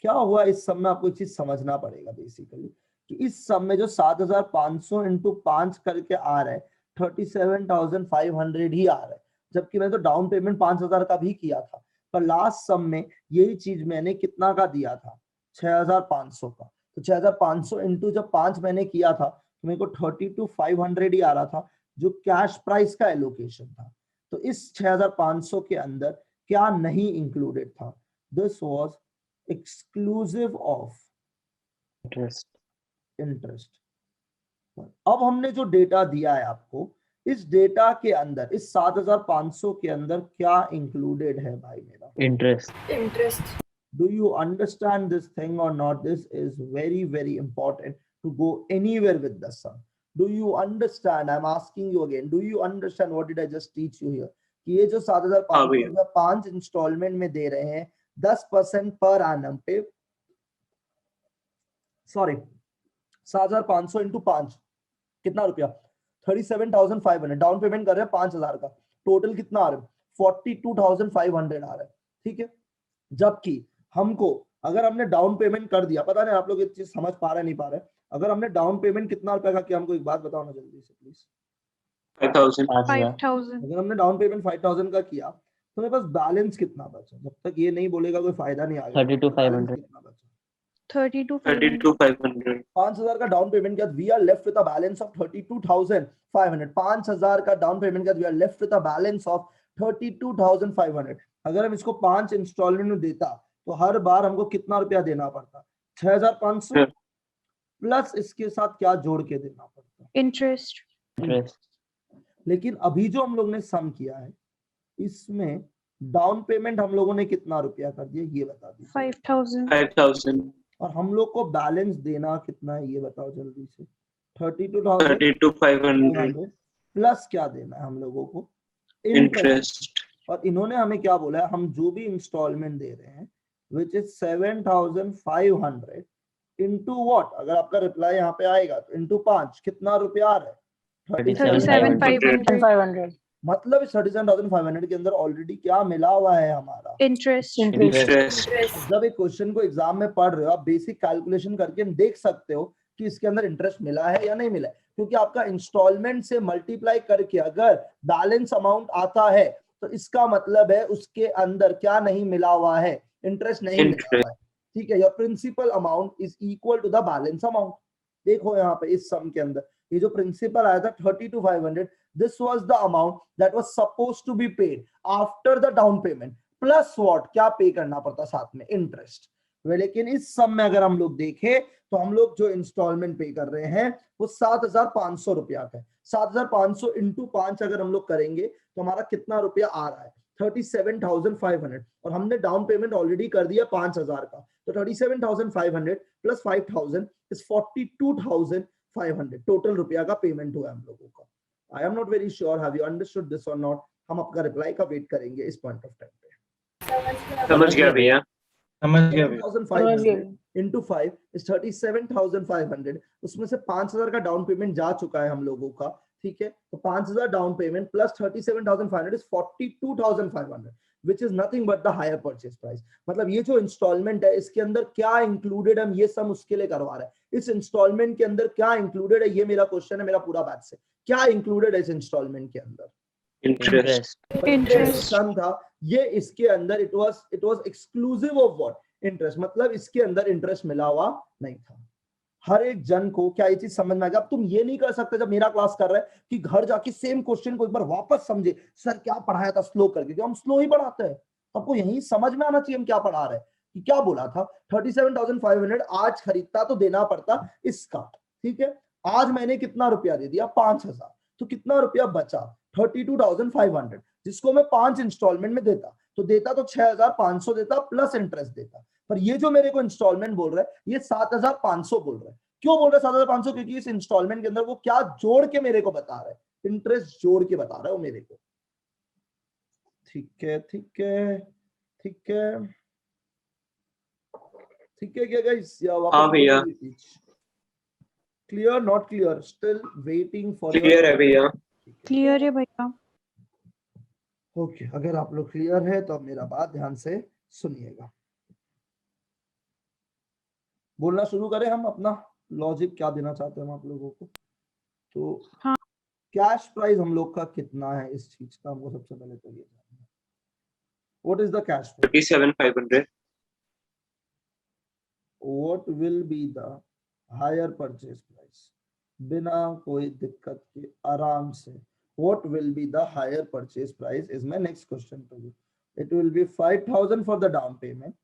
क्या हुआ इस सब में? आपको एक चीज समझना पड़ेगा बेसिकली कि इस सब में जो 7,500 इंटू 5 करके आ रहा है 37,500 ही आ रहा है, जबकि मैंने तो डाउन पेमेंट 5,000 का भी किया था, पर लास्ट सम में यही चीज मैंने कितना का दिया था? 6,500 का। तो 6,500 इंटू जब 5 मैंने किया था तो मेरे को 32,500 ही आ रहा था, जो कैश प्राइस का एलोकेशन था। तो इस 6,500 के अंदर क्या नहीं इंक्लूडेड था? This was exclusive of Interest. Interest. अब हमने जो डेटा दिया है आपको, इस डेटा के अंदर, इस 7,500 के अंदर क्या इंक्लूडेड है भाई मेरा? Interest. Interest. Do you understand this thing or not? This is very, very important to go anywhere with the sum. Do you understand? I'm asking you again. Do you understand what did I just teach you here? कि ये जो 7,500 का 5 इंस्टॉलमेंट में दे रहे हैं 10% पर एनम पे, सॉरी 7,500 इंटू 5 कितना रुपया? 37,500। डाउन पेमेंट कर रहे हैं 5,000 का, टोटल कितना आ रहा है? 42,500 आ रहा है, ठीक है। जबकि हमको अगर हमने डाउन पेमेंट कर दिया, पता नहीं आप लोग ये चीज समझ पा रहे नहीं पा रहे, अगर हमने डाउन पेमेंट कितना रुपया का किया, हमको एक बात बताओ ना जल्दी से प्लीज। 5,000. 5,000. अगर हमने डाउन पेमेंट 5,000 का किया तो मेरे पास बैलेंस कितना बचा? जब तक ये नहीं बोलेगा कोई फायदा नहीं आएगा। 32,500. कितना बचा? 32,500. 32,500. 5,000 का डाउन पेमेंट के बाद we are left with a balance of 32,500। 5,000 का डाउन पेमेंट के बाद we are left with a balance of 32,500। अगर हम इसको 5 इंस्टॉलमेंट में देता तो हर बार हमको कितना रुपया देना पड़ता? 6,500 प्लस इसके साथ क्या जोड़ के देना पड़ता? Interest. Interest. लेकिन अभी जो हम लोग ने सम किया है इसमें डाउन पेमेंट हम लोगों ने कितना रुपया कर दिया ये बता दीजिए। 5,000. 5,000. और हम लोग को बैलेंस देना कितना है ये बताओ जल्दी से। 32,500 32,500. प्लस क्या देना है हम लोगों को? Interest. और इन्होंने हमें क्या बोला है? हम जो भी इंस्टॉलमेंट दे रहे हैं विच इज 7,500 इंटू व्हाट? अगर आपका रिप्लाई यहाँ पे आएगा तो इंटू 5 कितना रुपया आ रहा है? 37,500. 500. मतलब इस 37,500 के अंदर ऑलरेडी क्या मिला हुआ है हमारा? Interest. Interest. जब एक क्वेश्चन को एग्जाम में पढ़ रहे हो आप बेसिक कैलकुलेशन करके देख सकते हो कि इसके अंदर इंटरेस्ट मिला है या नहीं मिला है, क्योंकि आपका इंस्टॉलमेंट से मल्टीप्लाई करके अगर बैलेंस अमाउंट आता है तो इसका मतलब है उसके अंदर क्या नहीं मिला हुआ है? इंटरेस्ट नहीं मिला हुआ है, ठीक है। Your principal amount is equal to the balance amount. देखो यहाँ पे इस सम के अंदर ये जो प्रिंसिपल आया था 32,500, this was the amount that was supposed to be paid after the down payment plus what? क्या पे करना पड़ता साथ में? इंटरेस्ट। लेकिन इस सम में अगर हम लोग देखें तो हम लोग जो इंस्टॉलमेंट पे कर रहे हैं वो 7,500 रुपया का है। 7,500 इंटू 5 अगर हम लोग करेंगे तो हमारा कितना रुपया आ रहा है? 37,500। और हमने डाउन पेमेंट ऑलरेडी कर दिया 5,000 का, तो 37,500 प्लस 5,000 इज 42,500 टोटल रुपया का पेमेंट हुआ हम लोगों का। I am not very sure have you understood this और नॉट। हम आपका रिप्लाई का वेट करेंगे इस पॉइंट ऑफ टाइम पे। समझ गया भैया. समझ गया भैया। 7,500 into 5 is 37,500। उसमें से 5,000 का डाउन पेमेंट जा चुका है हम लोगों का, ठीक है। तो 5,000 down payment plus 37,500 is 42,500 which is nothing but the higher purchase price। मतलब ये जो इंस्टॉलमेंट है इसके अंदर क्या इंक्लूडेड, हम ये सम उसके लिए करवा रहे हैं। इस इंस्टॉलमेंट के अंदर क्या इंक्लूडेड है, ये मेरा क्वेश्चन है मेरा पूरा बैच से। क्या इंक्लूडेड है इस इंस्टॉलमेंट के अंदर? Interest. Interest. सम था ये, इसके अंदर it was exclusive of what? Interest. मतलब इसके अंदर इंटरेस्ट मिला हुआ नहीं था। हर एक जन को क्या ये चीज समझ में आ गया? अब तुम ये नहीं कर सकते जब मेरा क्लास कर रहे हैं कि घर जाके सेम क्वेश्चन को एक बार वापस समझे, सर क्या पढ़ाया था स्लो करके, क्योंकि हम स्लो ही पढ़ाते हैं। आपको यही समझ में आना चाहिए हम क्या पढ़ा रहे हैं। कि क्या बोला था 37,500 आज खरीदता तो देना पड़ता इसका, ठीक है। आज मैंने कितना रुपया दे दिया 5,000, तो कितना रुपया बचा 32,500, जिसको मैं 5 इंस्टॉलमेंट में देता तो देता तो 6,500 देता प्लस इंटरेस्ट देता। पर ये जो मेरे को इंस्टॉलमेंट बोल रहा है ये 7,500 बोल रहा है। क्यों बोल रहा है 7,500? क्योंकि इस इंस्टॉलमेंट के अंदर वो क्या जोड़ के मेरे को बता रहा है, इंटरेस्ट जोड़ के बता रहा है वो मेरे को। ठीक है ठीक है ठीक है ठीक है क्या गाइस? हाँ भैया। Clear not clear? Still waiting for clear है भैया। क्लियर है भैया। ओके, अगर आप लोग क्लियर है तो अब मेरा बात ध्यान से सुनिएगा। बोलना शुरू करें हम अपना लॉजिक क्या देना चाहते हैं हम आप लोगों को। तो हाँ। कैश प्राइस हम लोग का कितना है इस चीज का हमको सबसे पहले तो ये जानना है। What is the cash price? 37,500। What will be the higher purchase price? बिना कोई दिक्कत के आराम से what will be the higher purchase price is my next question to you. It will be 5,000 for the down payment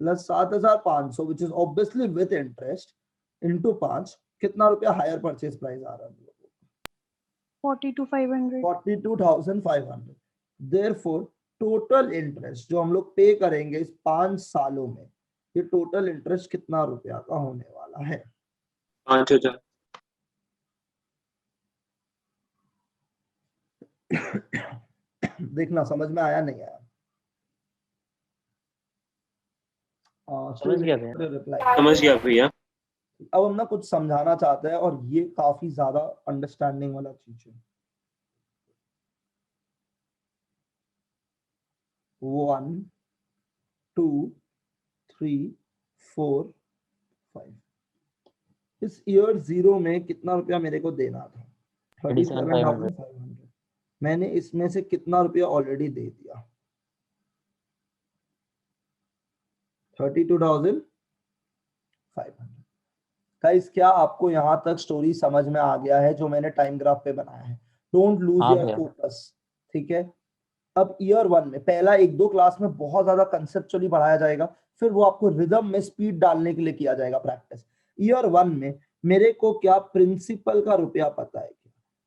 plus 7,500 which is obviously with interest into 5, कितना रुपया higher purchase price आ रहा है? 42,500। 42,500। Therefore total interest जो हम लोग पे करेंगे इस 5 सालों में, ये टोटल इंटरेस्ट कितना रुपया का होने वाला है? 5,000। देखना समझ में आया नहीं आया? समझ गया भैया। रिप्लाई समझ गया भैया। अब हम ना कुछ समझाना चाहते हैं और ये काफी ज्यादा अंडरस्टैंडिंग वाला चीज है। 1 2 3 4 5 इस ईयर 0 में कितना रुपया मेरे को देना था? 37,500। मैंने इसमें से कितना रुपया ऑलरेडी दे दिया? 32,500। गाइस क्या आपको यहाँ तक स्टोरी समझ में आ गया है जो मैंने टाइम ग्राफ पे बनाया है? डोंट लूज हाँ योर भैया। फोकस, ठीक है। अब ईयर 1 में पहला 1-2 क्लास में बहुत ज्यादा कंसेप्चुअली पढ़ाया जाएगा, फिर वो आपको रिदम में स्पीड डालने के लिए किया जाएगा प्रैक्टिस। ईयर 1 में मेरे को क्या प्रिंसिपल का रुपया पता है?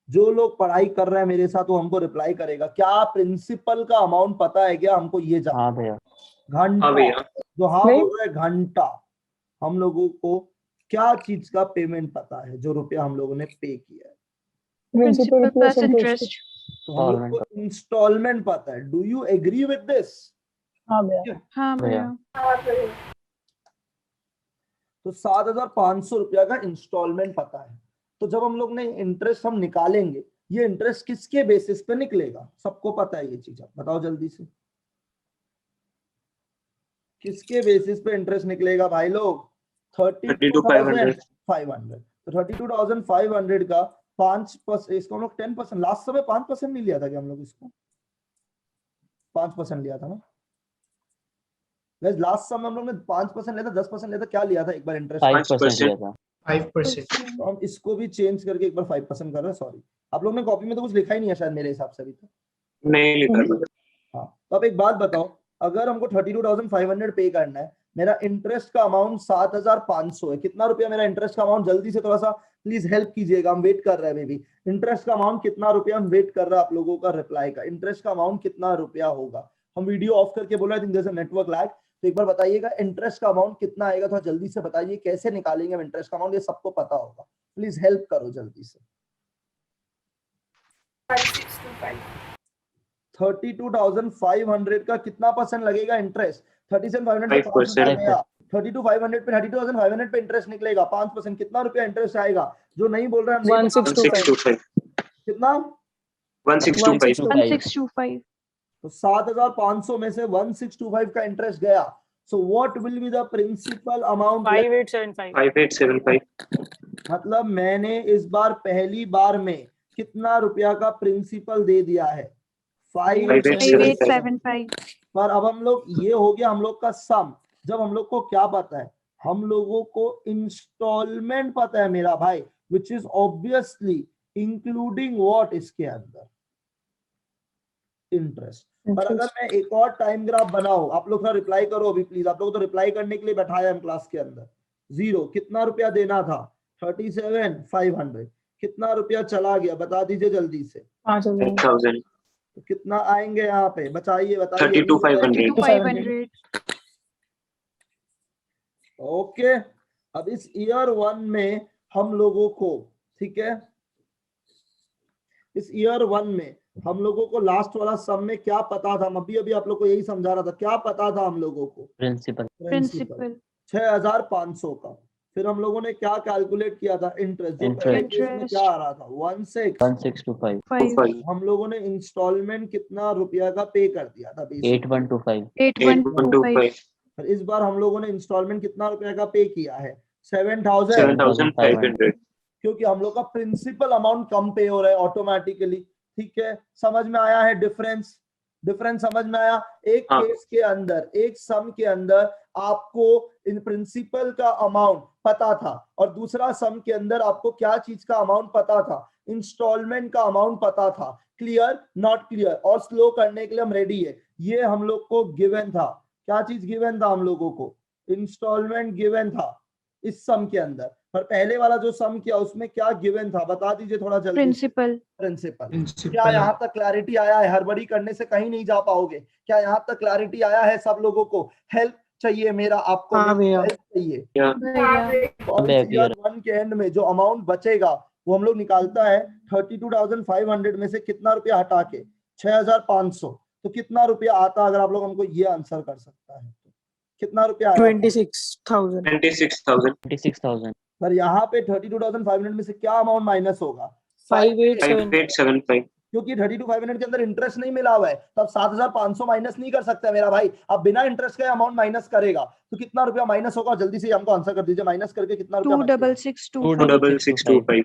जो लोग पढ़ाई कर रहे हैं मेरे साथ वो हमको रिप्लाई करेगा, क्या प्रिंसिपल का अमाउंट पता है क्या हमको? ये हाँ भैया। घंटा हाँ भैया। जो हाँ बोल रहा है घंटा। हम लोगों को क्या चीज का पेमेंट पता है जो रुपया हम लोगों ने पे किया है? Principal plus interest. तो हम लोग को इंस्टॉलमेंट पता है। Do you agree with this? हाँ भैया। हाँ भैया। तो 7,500 रुपया का इंस्टॉलमेंट पता है। तो जब हम लोग ने इंटरेस्ट हम निकालेंगे, ये इंटरेस्ट किसके बेसिस पे निकलेगा? सबको पता है ये चीज, आप बताओ जल्दी से। किसके बेसिस पे इंटरेस्ट निकलेगा भाई लोग? 32,500। तो 32,500 का 5%, इसको हम लोग 10%, लास्ट समय 5% नहीं लिया था क्या हम लोग? इसको 5% लिया था ना लास्ट समय हम लोग ने? 5% लिया था, 10% लिया था, क्या लिया था एक बार इंटरेस्ट? 5% लिया था। 5%। तो हम इसको भी चेंज करके एक बार 5% कर रहे हैं। सॉरी, आप लोग ने कॉपी में तो कुछ लिखा ही नहीं है शायद मेरे हिसाब से अभी तक। नहीं लिखा। हाँ, तो अब एक बात बताओ, अगर हमको 32,500 पे करना है, मेरा इंटरेस्ट का अमाउंट 7,500 है, कितना रुपया मेरा इंटरेस्ट का अमाउंट? जल्दी से थोड़ा सा प्लीज हेल्प कीजिएगा, हम वेट कर रहे हैं बेबी। इंटरेस्ट का अमाउंट कितना रुपया? हम वेट कर रहे हैं आप लोगों का रिप्लाई का। इंटरेस्ट का अमाउंट कितना रुपया होगा? हम वीडियो ऑफ करके बोला, I think there is a network lag, तो एक बार बताइएगा इंटरेस्ट का अमाउंट कितना आएगा? थोड़ा जल्दी से बताइए, कैसे निकालेंगे हम इंटरेस्ट का अमाउंट? ये सबको पता होगा, प्लीज हेल्प करो जल्दी से। 32,500 का कितना परसेंट लगेगा इंटरेस्ट? 37,500 पे 5% गया, 32,500 पे 32,500 पे इंटरेस्ट निकलेगा 5%। कितना रुपया इंटरेस्ट आएगा? जो नहीं बोल रहे हैं 1625। कितना? 1625। 1625। तो 7,500 में से 1625 का इंटरेस्ट गया। So what will be the principal amount? 5875। 5875। मतलब मैंने इस बार पहली बार में कितना रुपया का प्रिंसिपल दे दिया है? 5875। पर अब हम लोग, ये हो गया हम लोग का सम। जब हम लोग को क्या पता है? हम लोगों को इंस्टॉलमेंट पता है मेरा भाई, which is obviously including what? इसके अंदर इंटरेस्ट। पर अगर मैं एक और टाइम ग्राफ बनाऊं, आप लोग थोड़ा रिप्लाई करो अभी प्लीज, आप लोग तो रिप्लाई करने के लिए बैठाया हम क्लास के अंदर। 0 कितना रुपया देना था? 37,500। कितना रुपया चला गया बता दीजिए जल्दी से। 8,000 तो कितना आएंगे यहाँ पे? बताइए बताइए। 32,500 500. ओके, अब इस ईयर 1 में हम लोगों को, ठीक है, इस ईयर 1 में हम लोगों को लास्ट वाला सम में क्या पता था? अभी अभी आप लोग को यही समझा रहा था, क्या पता था हम लोगों को? प्रिंसिपल। Principal. 6,500 का। फिर हम लोगों ने क्या कैलकुलेट किया था? इंटरेस्ट। जो पहले केस में Interest. क्या आ रहा था? 1625 5. हम लोगों ने इंस्टॉलमेंट कितना रुपया का पे कर दिया था? basically? 8125 8125. फिर इस बार हम लोगों ने इंस्टॉलमेंट कितना रुपया का पे किया है? 7,000। 7,500 क्योंकि हम लोग का प्रिंसिपल अमाउंट कम पे हो रहा है ऑटोमेटिकली। ठीक है, समझ में आया है डिफरेंस? डिफरेंस समझ में आया? एक हाँ। केस के अंदर, एक सम के अंदर आपको इन प्रिंसिपल का अमाउंट पता था, और दूसरा सम के अंदर आपको क्या चीज का अमाउंट पता था? इंस्टॉलमेंट का अमाउंट पता था। क्लियर? Not clear? और स्लो करने के लिए हम रेडी है। ये हम लोग को गिवन था। क्या चीज गिवन था हम लोगों को? इंस्टॉलमेंट गिवन था इस सम के अंदर। पर पहले वाला जो सम किया उसमें क्या गिवन था? बता दीजिए थोड़ा जल्दी। Principal. प्रिंसिपल। क्या यहाँ तक क्लैरिटी आया है? हड़बड़ी करने से कहीं नहीं जा पाओगे। क्या यहाँ तक क्लैरिटी आया है सब लोगों को? हेल्प चाहिए मेरा आपको? हाँ भैया। हेल्प चाहिए। भैया. तो अब इस ईयर 1 के एंड में जो अमाउंट बचेगा वो हम लोग निकालता है 32,500 में से कितना रुपया हटा के? 6,500। तो कितना रुपया आता अगर आप लोग हमको ये आंसर कर सकता है तो? कितना रुपया आया? 26,000. 26,000 26,000 पर यहाँ पे 32,500 में से क्या अमाउंट माइनस होगा? 587. 5875 क्योंकि 32,500 के अंदर इंटरेस्ट नहीं मिला हुआ है, तो अब 7,500 माइनस नहीं कर सकते मेरा भाई। अब बिना इंटरेस्ट का अमाउंट माइनस करेगा तो कितना रुपया माइनस होगा? जल्दी से हमको आंसर कर दीजिए। माइनस करके कितना रुपया बचेगा? 26625. 26625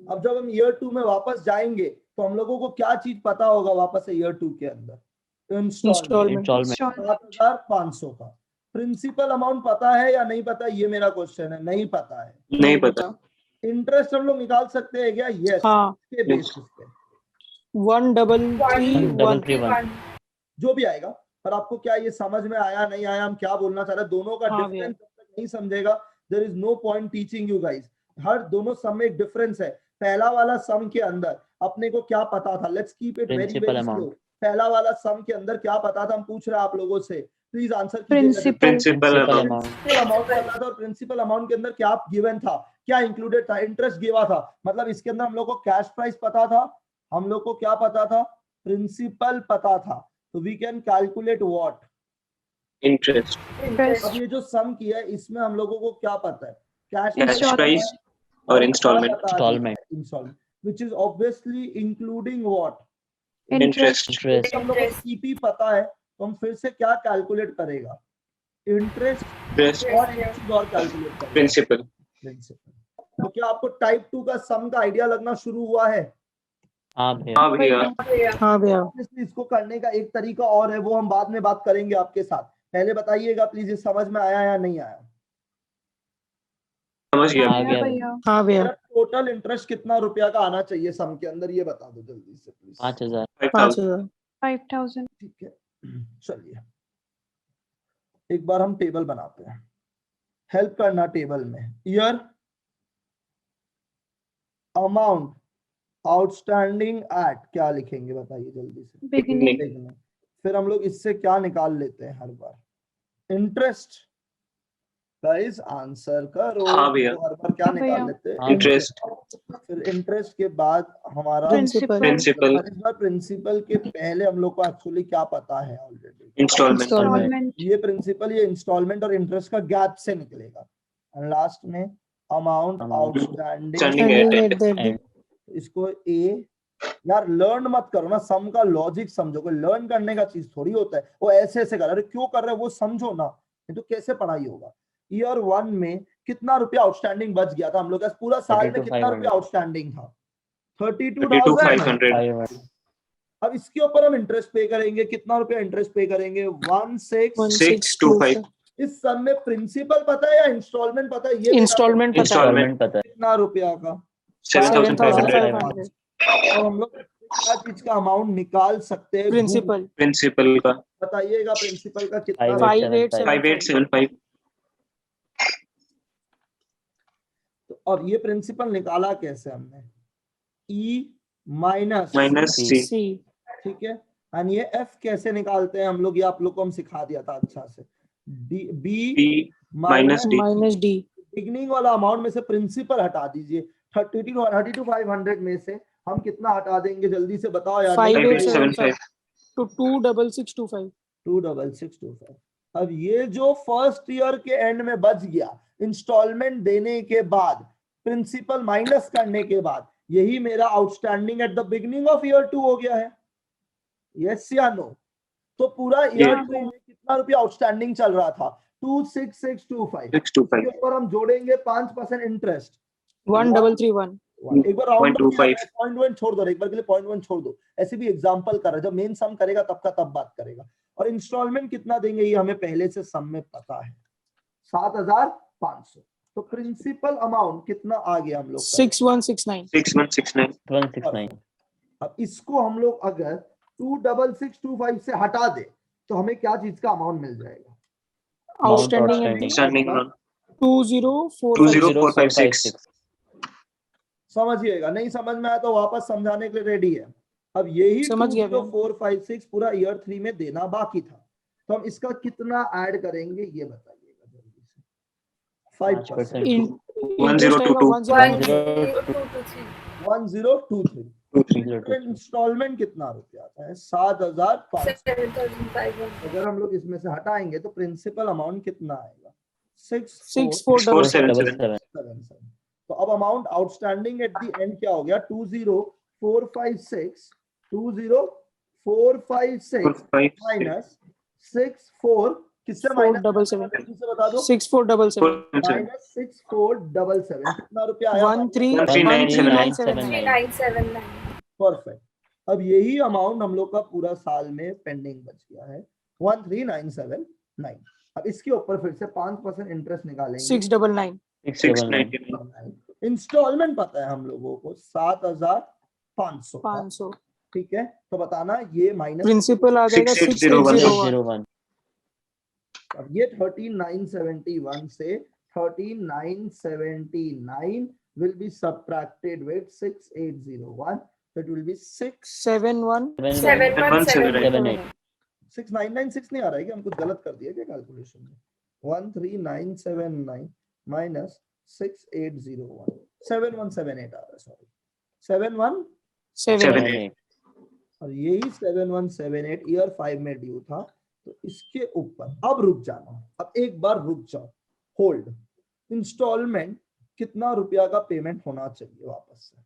अब जब हम ईयर 2 में वापस जाएंगे तो हम लोगों को क्या चीज पता होगा वापस से ईयर 2 के अंदर? इंस्टॉलमेंट। Installment. 7,500 का। प्रिंसिपल अमाउंट पता है या नहीं पता? ये मेरा क्वेश्चन है। नहीं पता है। नहीं पता। इंटरेस्ट हम लोग निकाल सकते हैं क्या? यस। हाँ. के बेसिस पे 1,331. 1,331 जो भी आएगा। पर आपको क्या ये समझ में आया नहीं आया? हम क्या बोलना चाह रहे हैं? दोनों का हाँ डिफरेंस जब तक नहीं समझेगा there is no point teaching you guys. हर दोनों सम में एक डिफरेंस है। पहला वाला सम के अंदर अपने को क्या पता था? Let's keep it very Principal very amount. Slow. पहला वाला सम के अंदर क्या पता था? हम पूछ रहे हैं आप लोगों से, please answer Principal. Principal Principal amount amount amount पता था, और प्रिंसिपल अमाउंट के अंदर क्या गिवन था? क्या इंक्लूडेड था? इंटरेस्ट गिवा था। मतलब इसके अंदर हम लोग को कैश प्राइस पता था, हम लोग को क्या पता था? प्रिंसिपल पता था। तो we can calculate what? Interest अब ये जो सम किया है इसमें हम लोगों को क्या पता है? कैश प्राइस और instalment instalment which is obviously including what? Interest interest हम लोग को सीपी पता है तो हम फिर से क्या कैलकुलेट करेगा? इंटरेस्ट इंटरेस्ट और एक चीज और कैलकुलेट करेगा, प्रिंसिपल प्रिंसिपल। तो क्या आपको टाइप 2 का सम का आइडिया लगना शुरू हुआ है? हाँ भैया हाँ भैया हाँ भैया. इसको करने का एक तरीका और है, वो हम बाद में बात करेंगे आपके साथ। पहले बताइएगा प्लीज, ये समझ में आया या नहीं आया? समझ गया आ गया भैया. हाँ भैया. टोटल इंटरेस्ट कितना रुपया का आना चाहिए सम के अंदर? ये बता दो जल्दी से प्लीज। 5,000 5,000 5,000. ठीक है, चलिए एक बार हम टेबल बनाते हैं। हेल्प करना टेबल में। ईयर, अमाउंट, आउटस्टैंडिंग एट, क्या लिखेंगे बताइए जल्दी से? Beginning. Beginning। फिर हम लोग इससे क्या निकाल लेते हैं हर बार? इंटरेस्ट। गाइस आंसर करो। हाँ भैया। तो हर बार क्या भैया। निकाल लेते हैं? इंटरेस्ट फिर इंटरेस्ट के बाद हमारा Principal. प्रिंसिपल इस बार प्रिंसिपल के पहले हम लोग को एक्चुअली क्या पता है ऑलरेडी? Instalment Installment. ये प्रिंसिपल, ये इंस्टॉलमेंट और इंटरेस्ट का गैप से निकलेगा। एंड लास्ट में amount Amount. Outstanding. Outstanding. Ending at the end. इसको ए, यार लर्न मत करो ना, सम का लॉजिक समझो। कोई लर्न करने का चीज थोड़ी होता है वो ऐसे ऐसे कर। अरे क्यों कर रहे हो वो समझो ना, नहीं तो कैसे पढ़ाई होगा? ईयर 1 में कितना रुपया आउटस्टैंडिंग बच गया था हम लोग का? पूरा साल में कितना 32,500 रुपया आउटस्टैंडिंग था? 32,500 500 अब इसके ऊपर हम इंटरेस्ट पे करेंगे। कितना रुपया इंटरेस्ट पे करेंगे? 16। 625 इस सम में प्रिंसिपल पता है या इंस्टॉलमेंट पता है? ये Installment पता है. इंस्टॉलमेंट पता है कितना रुपया का? 7,500 7,500. तो हम लोग क्या चीज का अमाउंट निकाल सकते हैं? प्रिंसिपल प्रिंसिपल का बताइएगा प्रिंसिपल का कितना? 5875 तो अब ये प्रिंसिपल निकाला कैसे हमने? E माइनस माइनस सी सी ठीक है। एंड ये F कैसे निकालते हैं हम लोग? ये आप लोग को हम सिखा दिया था अच्छा से। B B minus D minus D beginning वाला अमाउंट में से प्रिंसिपल हटा दीजिए। 32,500 में से हम कितना हटा देंगे? जल्दी से बताओ यार। 5875 to 26625 26625। अब ये जो फर्स्ट ईयर के एंड में बच गया इंस्टॉलमेंट देने के बाद, प्रिंसिपल माइनस करने के बाद, यही मेरा outstanding at the beginning of year 2 हो गया है। यस या नो? तो पूरा ईयर 2 में कितना रुपया आउटस्टैंडिंग चल रहा था? 26625। 625 इसके ऊपर हम जोड़ेंगे 5% इंटरेस्ट 1331 एक बार राउंड 0.25 0.1 छोड़ दो, एक बार के लिए 0.1 छोड़ दो। ऐसे भी एग्जांपल कर रहा है, जब मेन सम करेगा तब का तब बात करेगा। और इंस्टॉलमेंट कितना देंगे ये हमें पहले से सम में पता है, 7,500। तो प्रिंसिपल अमाउंट कितना आ गया हम लोग का? 6169 6169 169 अब इसको हम लोग अगर 26625 से हटा दे तो हमें क्या चीज का अमाउंट मिल जाएगा? आउटस्टैंडिंग आउटस्टैंडिंग 20456 20456 समझिएगा। नहीं समझ में आया तो वापस समझाने के लिए रेडी है। अब यही समझ गया भैया। 20456 पूरा ईयर 3 में देना बाकी था, तो हम इसका कितना ऐड करेंगे ये बताइएगा जल्दी से। 5% 1023 इंस्टॉलमेंट कितना रुपया आता है? 7,500। 7500 अगर हम लोग इसमें से हटाएंगे तो प्रिंसिपल अमाउंट कितना आएगा? 6477 6,477। तो अब amount outstanding at the and क्या हो गया? 20456 माइनस 64 किससे माइनस? 477 से बता दो। 6477 माइनस 6477 कितना रुपया आया? 133979 परफेक्ट। अब यही अमाउंट हम लोग का पूरा साल में पेंडिंग बच गया है 13979। अब इसके ऊपर फिर से 5% इंटरेस्ट निकालेंगे 699 699 इंस्टॉलमेंट पता है हम लोगों को 7,500 का, 500 ठीक है। तो बताना ये माइनस प्रिंसिपल आ जाएगा 6801 6801 अब ये 13971 से 13979 will be subtracted with 6801, so it will be 7178 6996 नहीं आ रहा है क्या? हम कुछ गलत कर दिया क्या कैलकुलेशन में? 13979 माइनस 6801 7178 आ रहा है, सॉरी 71। और यही 7178 ईयर 5 में ड्यू था। तो इसके ऊपर अब रुक जाना, अब एक बार रुक जाओ, होल्ड। इंस्टॉलमेंट कितना रुपया का पेमेंट होना चाहिए वापस से?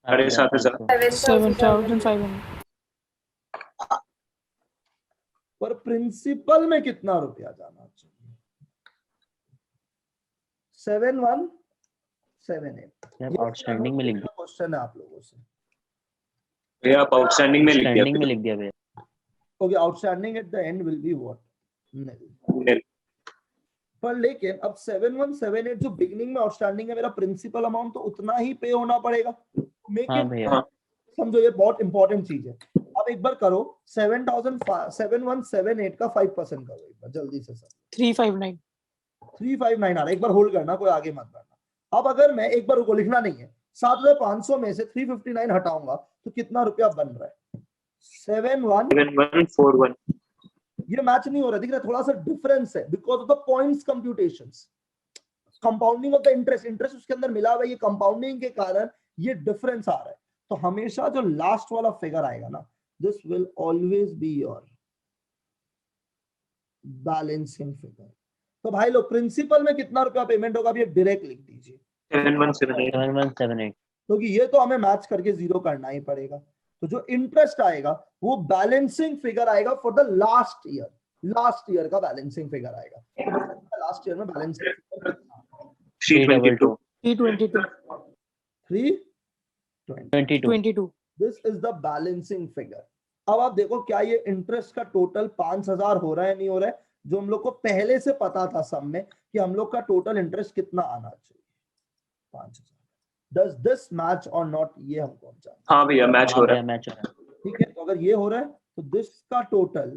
7,500 7500 पर प्रिंसिपल में कितना रुपया जाना चाहिए? 7178। आउटस्टैंडिंग में लिख दिया। क्वेश्चन है आप लोगों से। भैया आप आउटस्टैंडिंग में लिख स्टैंडिंग में दिया लिख दिया भैया। Okay, outstanding at the and will be what? nil। Nil। पर लेकिन अब 7178 जो बिगिनिंग में आउटस्टैंडिंग है, मेरा प्रिंसिपल अमाउंट तो उतना ही पे होना पड़ेगा। मेक हाँ इट, भैया। समझो ये बहुत इंपॉर्टेंट चीज है। अब एक बार करो 7178 का 5% करो एक बार जल्दी से सर। 359 359 आ रहा है, एक बार होल्ड करना, कोई आगे मत बढ़ना। अब अगर मैं एक बार रुको, लिखना नहीं है, 7,500 में से 359 हटाऊंगा तो कितना रुपया बन रहा है? 7141 ये मैच नहीं हो रहा, दिख रहा है? थोड़ा सा डिफरेंस है because of the points computations, compounding of the interest उसके अंदर मिला हुआ है, ये कंपाउंडिंग के कारण ये डिफरेंस आ रहा है। तो हमेशा जो लास्ट वाला फिगर आएगा ना, this will always be your balancing figure. तो भाई लोग प्रिंसिपल में कितना रुपया पेमेंट होगा अभी डायरेक्ट लिख दीजिए, 7178 7178 क्योंकि ये तो हमें मैच करके जीरो करना ही पड़ेगा। तो जो इंटरेस्ट आएगा वो बैलेंसिंग फिगर आएगा फॉर द लास्ट ईयर का बैलेंसिंग फिगर आएगा। तो लास्ट ईयर में बैलेंसिंग फिगर कितना? 322 322 this is the balancing figure. अब आप देखो क्या ये इंटरेस्ट का टोटल 5,000 हो रहा है नहीं हो रहा है? जो हम लोग को पहले से पता था सब में कि हम लोग का टोटल इंटरेस्ट कितना आना चाहिए, 5,000। डज दिस मैच और नॉट, ये हमको हम जानना है। हाँ भैया मैच हो हाँ रहा भैया है। मैच हो रहा है। ठीक है, तो अगर ये हो रहा है तो दिस का टोटल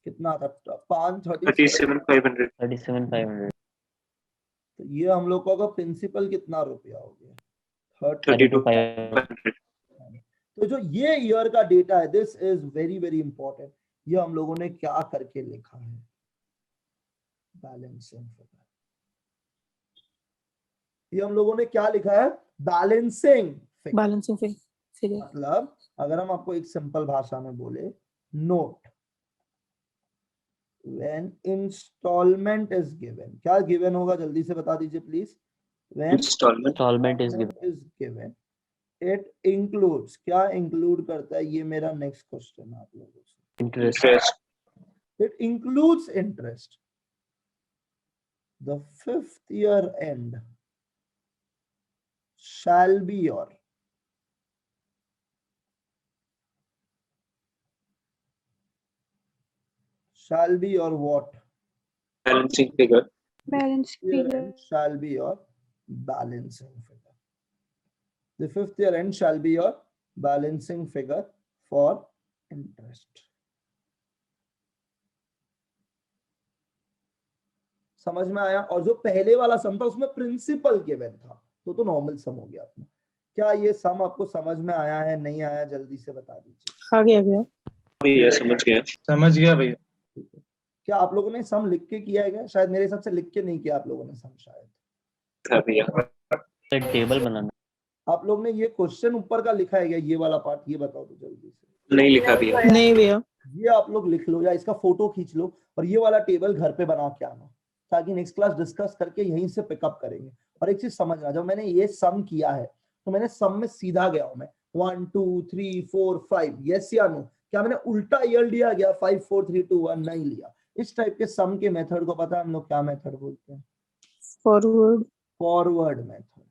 कितना था? 537। 37,500। 37,500। तो ये हम लोग का प्रिंसिपल कितना रुपया हो गया? 32,500। 32,500। तो जो ये ईयर का डेटा है, this is very very important. ये हम लोगों ने क्या करके लिखा है? Balancing figure. ये हम लोगों ने क्या लिखा है? Balancing figure. Balancing figure. मतलब अगर हम आपको एक सिंपल भाषा में बोले, note when installment is given, क्या given होगा जल्दी से बता दीजिए please. when instalment Installment is given. is given, it includes, क्या include करता है? ये मेरा नेक्स्ट क्वेश्चन आप लोगों से। Interest. Interest it includes interest. The 5th year end shall be your what? Balancing figure. Balance Year figure. end shall be your balancing figure. The 5th year end shall be your balancing figure for interest. समझ में आया? और जो पहले वाला सम था उसमें प्रिंसिपल गिवन था, तो नॉर्मल सम हो गया अपना। क्या ये सम आपको समझ में आया है, नहीं आया? जल्दी से बता दीजिए। आ गया भैया। भैया समझ गया। समझ गया भैया। क्या आप लोगों ने सम लिख के किया है क्या? शायद मेरे हिसाब से लिख के नहीं किया आप लोगों ने सम, शायद। हाँ भैया। एक टेबल बनाना। आप लोग ने ये क्वेश्चन ऊपर का लिखा है क्या? ये वाला पार्ट ये बताओ तो जल्दी से। नहीं लिखा भैया। नहीं भैया। ये आप लोग लिख लो या इसका फोटो खींच लो और ये वाला टेबल घर पे बना के आना, ताकि नेक्स्ट क्लास डिस्कस करके यहीं से पिकअप करेंगे। और एक चीज समझना, जब मैंने ये सम किया है तो मैंने सम में सीधा गया हूं मैं 1 2 3 4 5, यस या नो? क्या मैंने उल्टा ईयर लिया गया 5 4 3 2 1? नहीं लिया। इस टाइप के सम के मेथड को पता है हम लोग क्या मेथड बोलते हैं? फॉरवर्ड। Forward method.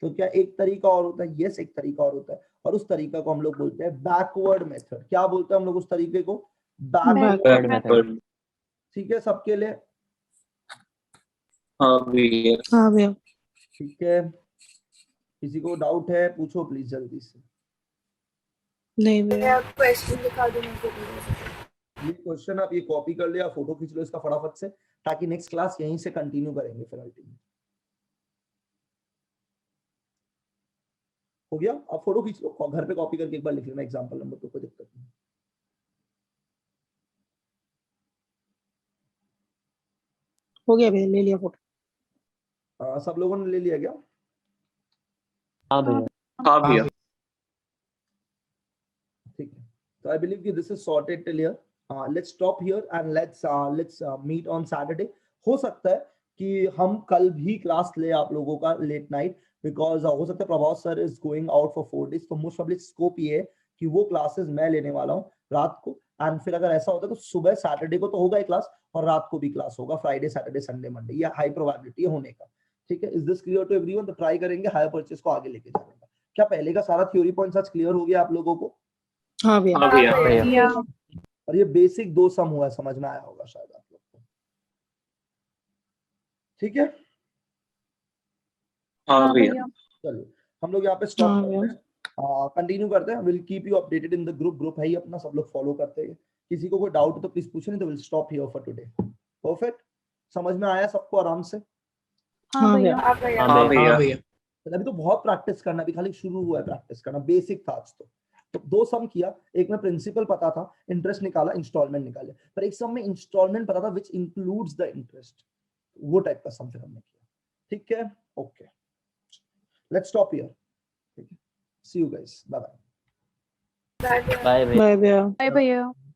तो क्या एक तरीका और होता है? यस, एक तरीका और होता है, और उस तरीका को हम लोग बोलते हैं बैकवर्ड मेथड। क्या बोलते हैं हम लोग उस तरीके को? Backward Backward method. method. ठीक है सबके लिए? हाँ भैया। हाँ भैया। ठीक है, किसी को डाउट है पूछो प्लीज जल्दी से। नहीं भैया। क्वेश्चन दिखा दो मेरे को। ये क्वेश्चन आप ये कॉपी कर ले या फोटो खींच लो इसका फटाफट से, ताकि नेक्स्ट क्लास यहीं से कंटिन्यू करेंगे फिर अल्टीमेट। हो गया? आप फोटो खींच लो, घर पे कॉपी करके एक बार लिख लेना एग्जांपल नंबर, तो कोई दिक्कत नहीं। हो गया भैया, ले लिया फोटो। सब लोगों ने ले लिया क्या? हाँ भैया। हाँ भैया। ठीक है, तो आई बिलीव कि this is sorted till here. Let's stop here and let's meet on Saturday. हो सकता है कि हम कल भी क्लास ले आप लोगों का लेट नाइट, बिकॉज हो सकता है प्रभाव sir is going out for 4 days, तो मोस्ट प्रॉब्ली स्कोप ये है कि वो क्लासेस मैं लेने वाला हूँ रात को। एंड फिर अगर ऐसा होता है तो सुबह सैटरडे को तो होगा ही क्लास, और रात को भी क्लास होगा, फ्राइडे सैटरडे संडे मंडे, ये हाई प्रोबेबिलिटी है होने का। ठीक है, is this clear to everyone? तो ट्राई करेंगे हायर परचेज को आगे लेके जाने का। क्या पहले का सारा थ्योरी पॉइंट्स आज क्लियर हो गया आप लोगों को? हाँ भैया। हाँ भैया। Yeah. और ये बेसिक 2 सम हुआ है, समझ में आया होगा शायद आप लोग को। ठीक है, हाँ भैया। चलिए हम लोग यहाँ पे हाँ स्टॉप भैया। करते हैं, कंटिन्यू करते हैं। Will keep you updated in the group है ही अपना, सब लोग फॉलो करते हैं। किसी को कोई डाउट हो तो प्लीज पूछे, नहीं तो will stop here for today. Perfect, समझ में आया सबको आराम से? हाँ भैया। हाँ हाँ भैया। भैया। अभी तो बहुत प्रैक्टिस करना, अभी खाली शुरू हुआ है प्रैक्टिस करना, बेसिक था आज तो 2 सम किया। एक में प्रिंसिपल पता था, इंटरेस्ट निकाला, इंस्टॉलमेंट निकाले, पर एक सम में इंस्टॉलमेंट पता था विच इंक्लूड्स द इंटरेस्ट, वो टाइप का सम फिर हमने किया। ठीक है, ओके, लेट्स स्टॉप हियर। ठीक है, see you guys, bye bye. Bye भैया। बाय भैया। Bye, bye.